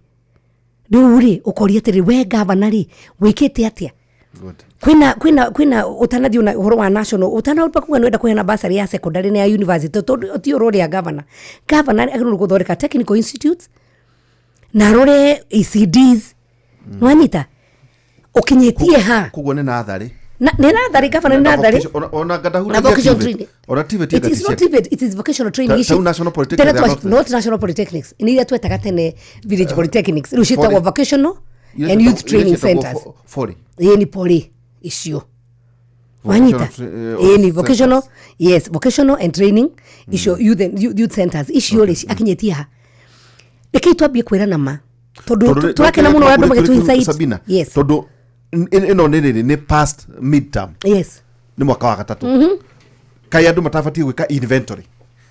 nduri ukoria tiri we governor ri wikite atia good kwina utanathi una horo wa national utanathi kuga nwenda kuhena basari ya secondary na ya university to ti role ya governor agirwo guthoreka technical institutes na rore ECDs wanita ukinyetie ha kugwo ni nathari ni nathari governor ni nathari ona na vocational training ona TVET it is not TVET, it is vocational training issue national polytechnics not national polytechnics ni ile twetaga tene village polytechnics rushitagwo vocational and youth training centers ni poly issue wanita ni vocational yes vocational and training issue youth centers issue le akinyetia deke twabie kwira nama todo turakena muno andu magetu inside yes todo ino ni past midterm yes ni mwaka wa gatatu kai andu matafatie gwika inventory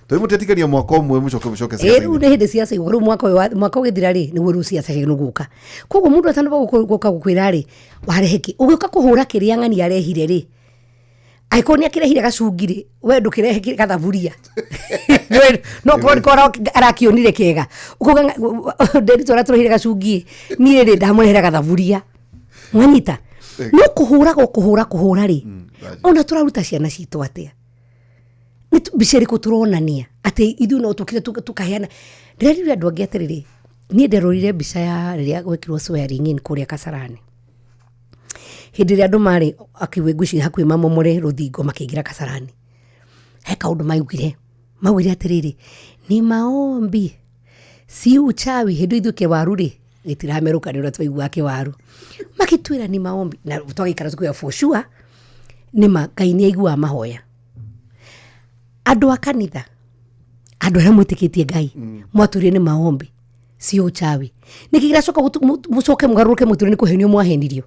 to imutetigaria mwaka umwe mucoke siasa ru hindi siasa iguru mwaka ugithira ri ni wuru siasa ginuguka koguo mundu atanaba guka gukwira ri wareheki ugiuka kuhura kiria ngani arehire ri aikoni akirehire gacungiri we ndukirehe gathaburia no kwa kora arakionire kega ukuga nderi tora turehire gacungi ni ri ndamurehera gathaburia mwanita no kuhura ri ona turaruta ciana citu atia ni biceri kuturonania ati ithu no tukire tukaheana nderi andu angi atiriri ni nderorire bica ya riria gwekirwo swearing in kuria Kasarani hindi ria andu mari akiwe nguci hakwi mamomore ruthingo makiingira Kasarani he kaundu maugire atiriri ni maombi si uchawi hindi ithuke waru ri gitirameruka ni twaigua kiwaru makitwira ni maombi na twagikara tukuya for sure ni Ngai ni aigua mahoya andu a kanitha andu aria mwitikitie Ngai mwaturie ni maombi si uchawi nikigira coka mucoke mugaruke muturie ni kuhenio mwahenirio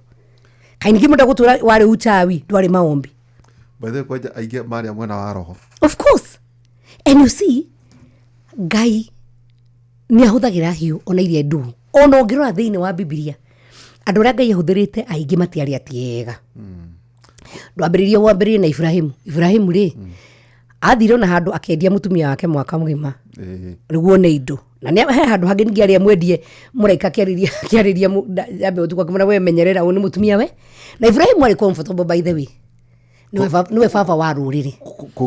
kaingi mundu gutura wari uchawi ndwari maombi by the way aige mari amwe na wa roho of course and you see Ngai ni ahuthagira hiu ona iria ndu ona ngirora thiini wa Biblia andu aria Ngai ahuthirite aingi matiari atiega ndwambiririe wambiririe na Ibrahimu ri athire na handu akendia mutumia wake mwaka mugima riguo ne indo na ni he handu hangi ngi aria mwendie muraika kiariria ambe utukwa kumana we menyerera uni mutumia we na Ibrahimu ari comfortable by the way niwe baba wa ruriri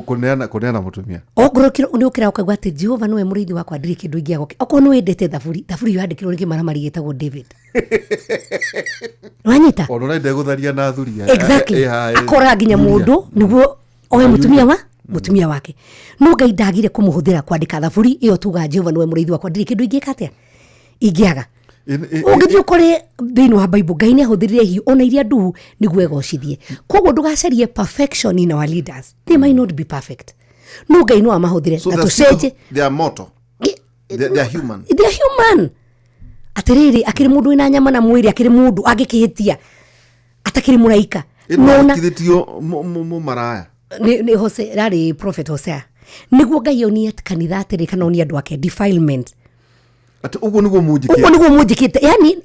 kuneana mutumia ogorokiro ni ukira ukagwa ati Jehova niwe murithi wakwa ndiri kindu ingi agoke oko ni wendete thaburi yandikirwo ringi mara marigitagwo David wanyita ona ndege gutharia na thuria exactly akora nginya mundu niguo oe mutumia wake no Ngai ndagire kumuhuthira kwandika thaburi iyo tuga Jehova niwe murithi wakwa ndiri kindu ingi katia ingiaga ungithii ukore thiini wa Bible Ngai ni ahuthirire hiu ona iria nduhu niguo egocithie koguo ndugacarie perfection in our leaders they might not be perfect no Ngai no amahuthire na tucenje they are mortal they are human atiriri akiri mundu ina nyama na mwiri akiri mundu agikihitia atakiri muraika nona kithitio mu maraya ni Hosea rari prophet Hosea niguo Ngai onie kanitha atiri kana onie andu ake defilement ati ugo niguo mujikite yani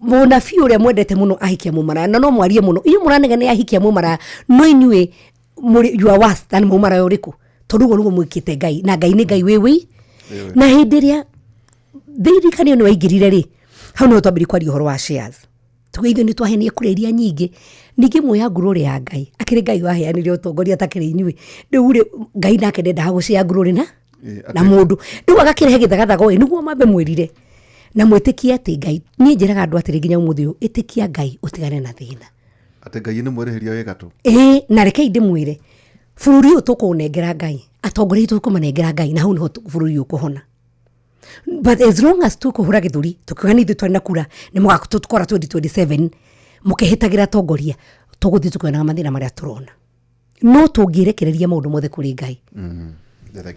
munabii uria mwendete muno ahikia mumara na no mwarie muno iyo muranegene ahikia mumara no inyue you are worse than mumara uriku tondu ugo niguo mwikite Ngai na Ngai ni Ngai wewe na hindiria thirikari ni waingirire ri hau no twambiri kwaria horo wa shares tugeithio ni twahenie kureria nyingi ningi moya ngururi ya Ngai akiri Ngai waheanire utongoria takiri inyue riu ri Ngai nake ndenda gucia ngururi na mundu riu agakirehe githagathago niguo mambe mwirire na mwitikie ati Ngai ni njiraga andu atiri nginya umuthi uyu itikia Ngai utigane na thina ati Ngai ni mwereheria wega tu na reke indi mwire bururi uyu tukunengera Ngai atongoria tukumanengera Ngai na hau niho bururi uyu kuhona but as long as tukuhura githuri tukigani ithu twari na kura ni mugatukora 2027 mukehitagira tongoria tuguthi tukwena mathina maria turona no tungirekereria maundu mothe kuri Ngai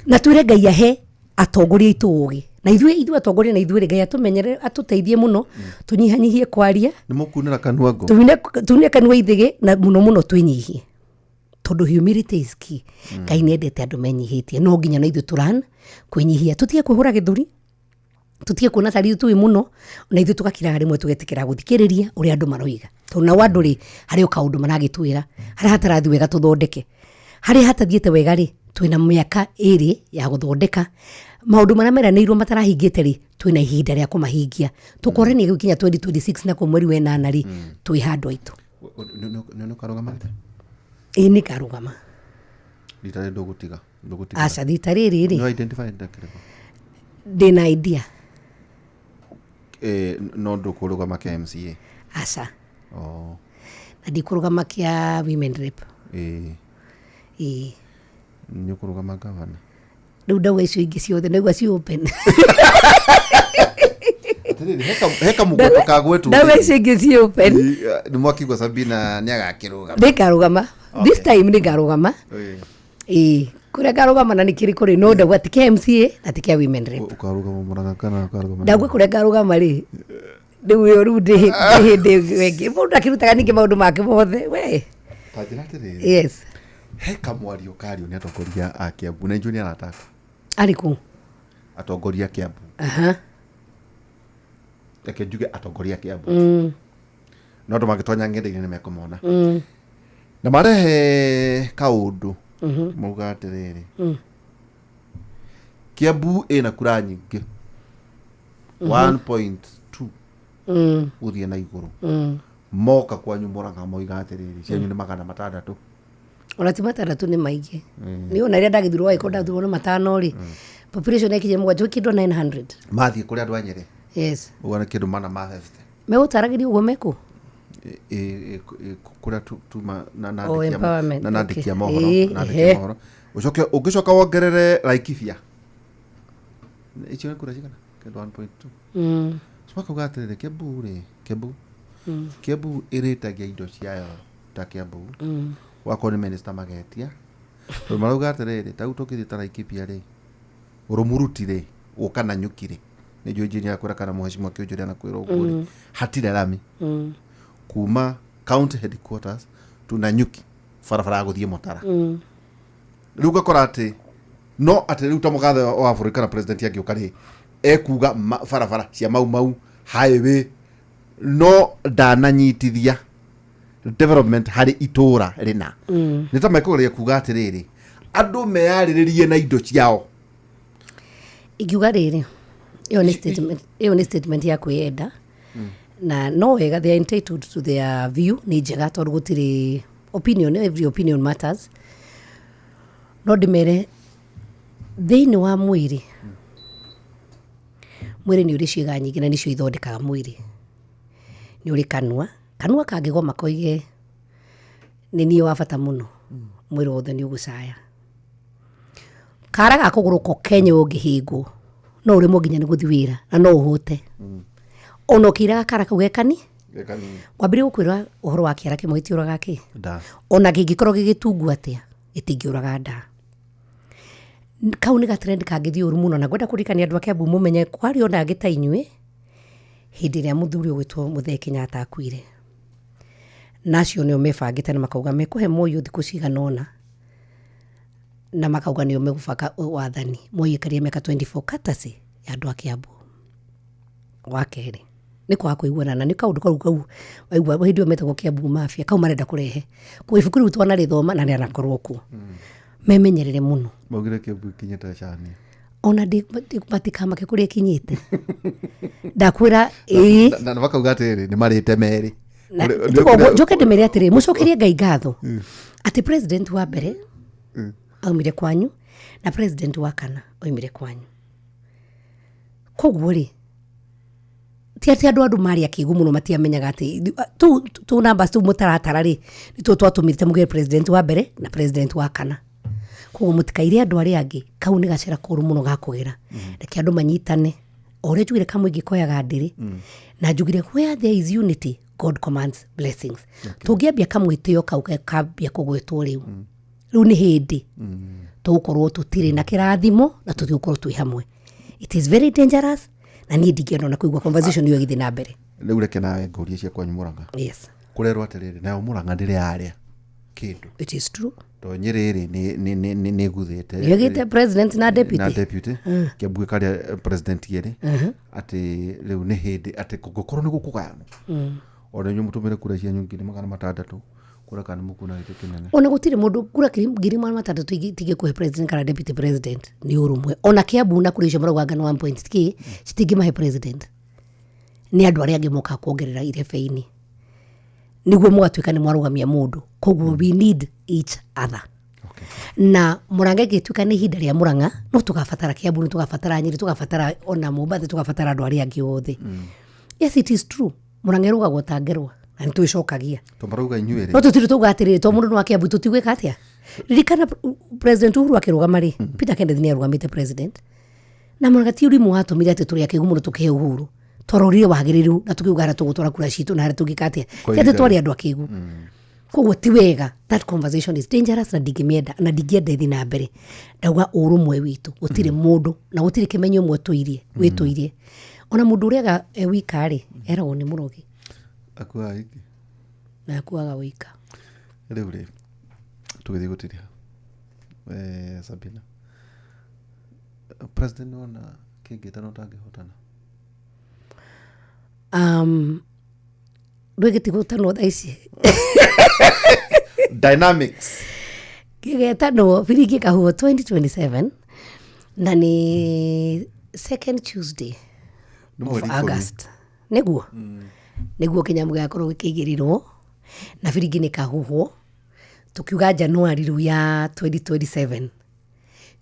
na twire Ngai ahe atongoria itu ugi na ithuĩ atongoria na ithuĩ Ngai atumenyere atuteithie muno tunyihanyihie kwaria nĩ mũkunĩra kanua ngo tune kanua ithige na muno twinyihie tondu humility is key. Ngai nĩendete andũ menyihĩtie no nginya na ithuĩ tũran kwĩnyihia tutige kwĩhũra gĩthũri tutige kuona tari tũi muno na ithuĩ tũgakira rimwe tugetikira guthikĩrĩria ũrĩa andũ maroiga tondu na wandu ri harĩ kaundu maragĩtwĩra harĩa hatarathi wega tuthondeke harĩa hatathiĩte wega ri twina mĩaka ĩrĩ ya guthondeka maundu marĩa meranĩirwo matarahingĩte ri twina ihinda rĩa kũmahingia tukorani gũkinya 2026 na mweri wa 8 ri twĩ handũ aitũ nĩ karugamate nĩ karugama rita ndũgũtiga aca rita rĩrĩ ri no identify ndakĩreko ndĩna idea no ndũkũrũgama kĩa MCA aca na ndikũrũgama kĩa women rep nĩ ũkũrũgama gavana rĩu ndauga icio ingĩ ciothe naigua ci open heka mũgoto kagwetu ndauga icio ingĩ ci open nĩ mwakigwa Sabina nĩ agakĩrũgama nĩngarũgama this time nĩngarũgama kũrĩa ngarũgama na nĩkĩrĩ kũrĩ no ndauga ti kĩa MCA na ti kĩa women rep ũkarũgama Mũrang'a kana ũkarũgama ndauga kũrĩa ngarũgama rĩ rĩu ndĩ hĩndĩ wengĩ mũndũ akĩrutaga ningĩ maũndũ make mothe we tanjĩra atĩrĩrĩ yes heka mwario kario nĩ atongoria a Kiambu na Junior anataka arĩkũ atongoria Kiambu reke njuge atongoria Kiambu no andũ magĩtonya ng'enda-inĩ nĩ mekũmona na marehe kaũndũ mauga atĩrĩrĩ Kiambu ĩna kura nyingĩ 1.2 gũthiĩ na igũrũ moka kwanyu Mũrang'a moiga atĩrĩrĩ cianyu nĩ 600 ona ti 600 nĩ maingĩ nĩ ona rĩa ndagĩthurwo waiko ndathurwo na 5 ri population yake mũgwanja kĩndũ 900 mathiĩ kũrĩa andũ anyere yes ũgana kĩndũ mana mahefte megũtaragĩria ũguo mekũ kũrĩa tuma na nandĩkia mohoro ũngĩcoka wongerere Laikipia icio nĩ kura cigana kĩndũ 1.2 makauga atĩrĩrĩ Kiambu ĩrĩtagia indo ciayo ta Kiambu wakorwo nĩ minister magetia marauga atĩrĩrĩ tau tũkĩthiĩ ta Laikipia rĩ ũrũmuruti rĩ ũka na nyuki rĩ nĩjũĩ engineer akwĩra kana mheshimiwa kĩũnjũria na kwĩra ũguo rĩ hatirĩ rami kuma county headquarters tu Nanyuki barabara ya gũthiĩ Mũtara rĩu gakora atĩ no atĩ rĩu ta mũgathe wa bũrũri kana president angĩũka rĩ ekuga barabara cia mau highway no ndananyitithia development harĩ itũra rĩna nĩ ta mekũgeria kuga atĩrĩrĩ andũ meyarĩrĩrie na indo ciao ingiuga rĩrĩ ĩyo nĩ statement ya kwĩyenda na no wega they are entitled to their view nĩ njega tondũ gũtirĩ opinion every opinion matters no ndĩmere thĩinĩ wa mwĩrĩ nĩ ũrĩ ciĩga nyingĩ na nĩcio ithondekaga mwĩrĩ nĩ ũrĩ kanua kangĩgoma koige nĩ niĩ wa bata mũno mwĩrĩ wothe nĩ ũgũcaya kara ga kũgũrũka Kenya ũngĩhĩngwo no ũrĩmwo nginya nĩ gũthiĩ wĩra na no ũhũte ona ũkĩiraga kara kau gekani wambire gũkwĩra ũhoro wa kĩara kĩmwe gĩtiũraga kĩ ona kĩngĩkorwo gĩgĩtungu atĩa gĩtingĩũraga nda kau nĩ gatrend kangĩthiĩ ũru mũno na ngwenda kũririkania andũ a Kiambu mũmenye kwarĩ ona angĩ ta inyuĩ hĩndĩ ĩrĩa mũthuri ũgwĩtwo Mũthee Kenyatta akuire nacio nĩo mebangĩte na makauga mekũhe Moi thikũ cigana ũna na makauga nĩo megũbanga wathani Moi ĩkaria mĩaka 24 katasi ya andũ a Kiambu wa kerĩ nĩ kwaga kũiguana na nĩ kaũndũ kau waigua hĩndĩ ĩyo metagwo Kiambu mafia kau marenda kũrehe ibuku rĩu twanarĩthoma na nĩanakorwo kuo memenyerere mũno maugire Kiambu ikinyĩte cani ona matikamake kũrĩa ikinyĩte ndakwĩra na makauga atĩrĩ nĩ marĩte merĩ njoke ndĩmere atĩrĩ mũcokerie Ngai ngatho atĩ president wa mbere aumire kwanyu na president wa kana aumire kwanyu koguo rĩ ti atĩ andũ marĩ akĩgu mũno matiamenyaga atĩ tu numbers tu mũtaratara rĩ nĩ twatũmĩrĩte mũgĩre president wa mbere na president wa kana koguo mũtikaire andũ arĩa angĩ kau nĩ gacera kũru mũno ga kũgera reke andũ manyitane o ũrĩa njugire kamwe ingĩkoyaga ndĩrĩ na njugire where there is unity God commands blessings tũngĩambia kamwĩtĩo kau kambia kũgwĩtwo rĩu nĩ hĩndĩ tũgũkorwo tũtirĩ na kĩrathimo na tũtigũkorwo twĩ hamwe It is very dangerous. Na niĩ ndingĩenda na kuigua conversation ĩyo ĩgĩthiĩ na mbere. Rĩu reke nawe ngũrie cia kwanyu Mũrang'a. Yes. Kũrerwo atĩrĩrĩ nayo Mũrang'a ndĩrĩ arĩa kĩndũ. It is true. To Nyerere nĩ guthĩte. Yogĩte president na deputy. Na deputy. Kĩambue karĩa president yerĩ. Atĩ rĩu nĩ hĩndĩ atĩ gũkorwo nĩ gũkũgayana. Ona inyuĩ mũtũmĩre kura cia nyingĩ 600. Kura kana mũkuna gĩtĩ kĩnene. Ona gũtirĩ mũndũ kura 600 tigĩkũhe president kana deputy president nĩ ũrũmwe. Ona Kĩambu na kura icio marauga ngano 1.k citingĩmahe president. Nĩ andũ arĩa angĩ moka kuongerera irebe-inĩ. Nĩguo mũgatuĩka nĩ mwarũgamia mũndũ. Koguo we need each other. Okay. Na Mũrang'a gĩtuĩka nĩ ihinda rĩa Mũrang'a no tũgabatara Kĩambu, tũgabatara Nyĩrĩ, tũgabatara ona Mombatha, tũgabatara andũ arĩa angĩ othe. Yes, it is true. Mũrang'a rũgagwo ta ngerwa na nĩ twĩcokagia. Tũmarauga inyuĩ rĩ. No tũtirĩ tũuga atĩrĩrĩ to mũndũ wa Kĩambu tũtigwĩka atĩa. Ririkana President Uhuru akĩrũgama rĩ, Peter Kennedy nĩ arũgamĩte president. Na Mũrang'a ti ũrimũ watũmire atĩ tũrĩ akĩgu mũno tũkĩhe Uhuru. Twarorire wagĩrĩru na tũkiuga harĩa tũgũtwara kura citũ na harĩa tũngĩka atĩa. Atĩ twarĩ andũ akĩgu. Koguo ti wega. That conversation is dangerous na ndingĩmĩenda na ndingĩenda ĩthiĩ na mbere. Ndauga ũrũmwe witũ gũtirĩ mũndũ na gũtirĩ kĩmenyo ũmwe wĩtũirie. Ona mũndũ ũrĩaga wika rĩ eragwo nĩ mũrogi. Akuaga iki. Na akuaga wika. Rĩu rĩ tũgĩthiĩ gũtiria. Sabina. President ona kĩngĩtana ũtangĩhotana. Ndũgĩtigũtanwo thaa ici. Dynamics. Gĩgetanwo biringi kahuo 2027 na nĩ second Tuesday of August. Nĩguo? Nĩguo kĩnyamũ gĩakorwo gĩkĩigĩrĩrwo na biringi nĩ kahuhwo tũkiuga Januari rĩu ya 2027.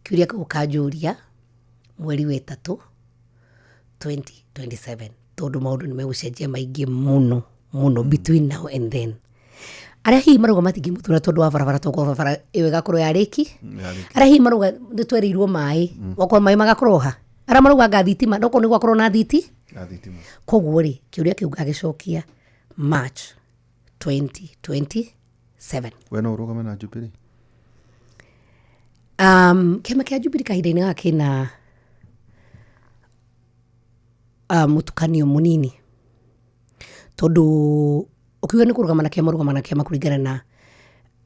Kiuria kĩu kanjũria mweri wa 3 2027 tondũ maũndũ nĩ megũcenjia maingĩ mũno between now and then. Arĩa hihi marauga matingĩmũthura tondũ wa barabara tondũ barabara ĩyo ĩgakorwo yarĩki. Arĩa hihi marauga nĩ twereirwo maĩ okorwo maĩ magakorwo ha. Arĩa marauga gathitima okorwo nĩ gwakorwo na thitima. Koguo rĩ kĩũria kĩu gagĩcokia March 2027. We no ũrũgame na Jubilee? Kĩama kĩa Jubilee kahinda-inĩ gaka kĩna mũtukanio mũnini tondũ ũkiuga nĩ kũrũgama na kĩama kũringana na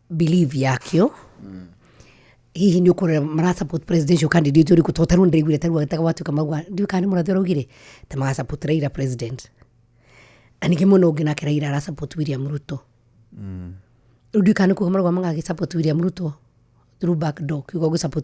belief yakĩo. Hihi nĩ ũkũrera marasupport presidential candidate ũrĩkũ tondũ tarĩu ndĩraiguire tarĩu agĩtaga watuĩka mauga ndiũĩ kana nĩ mũrathi ũraugire ta magasupport Raila president. Na ningĩ mũno ũngĩ nake Raila arasupport William Ruto. Rĩu ndiũĩ kana nĩ kuuga marauga magagĩsupport William Ruto through back door kiuga gũsupport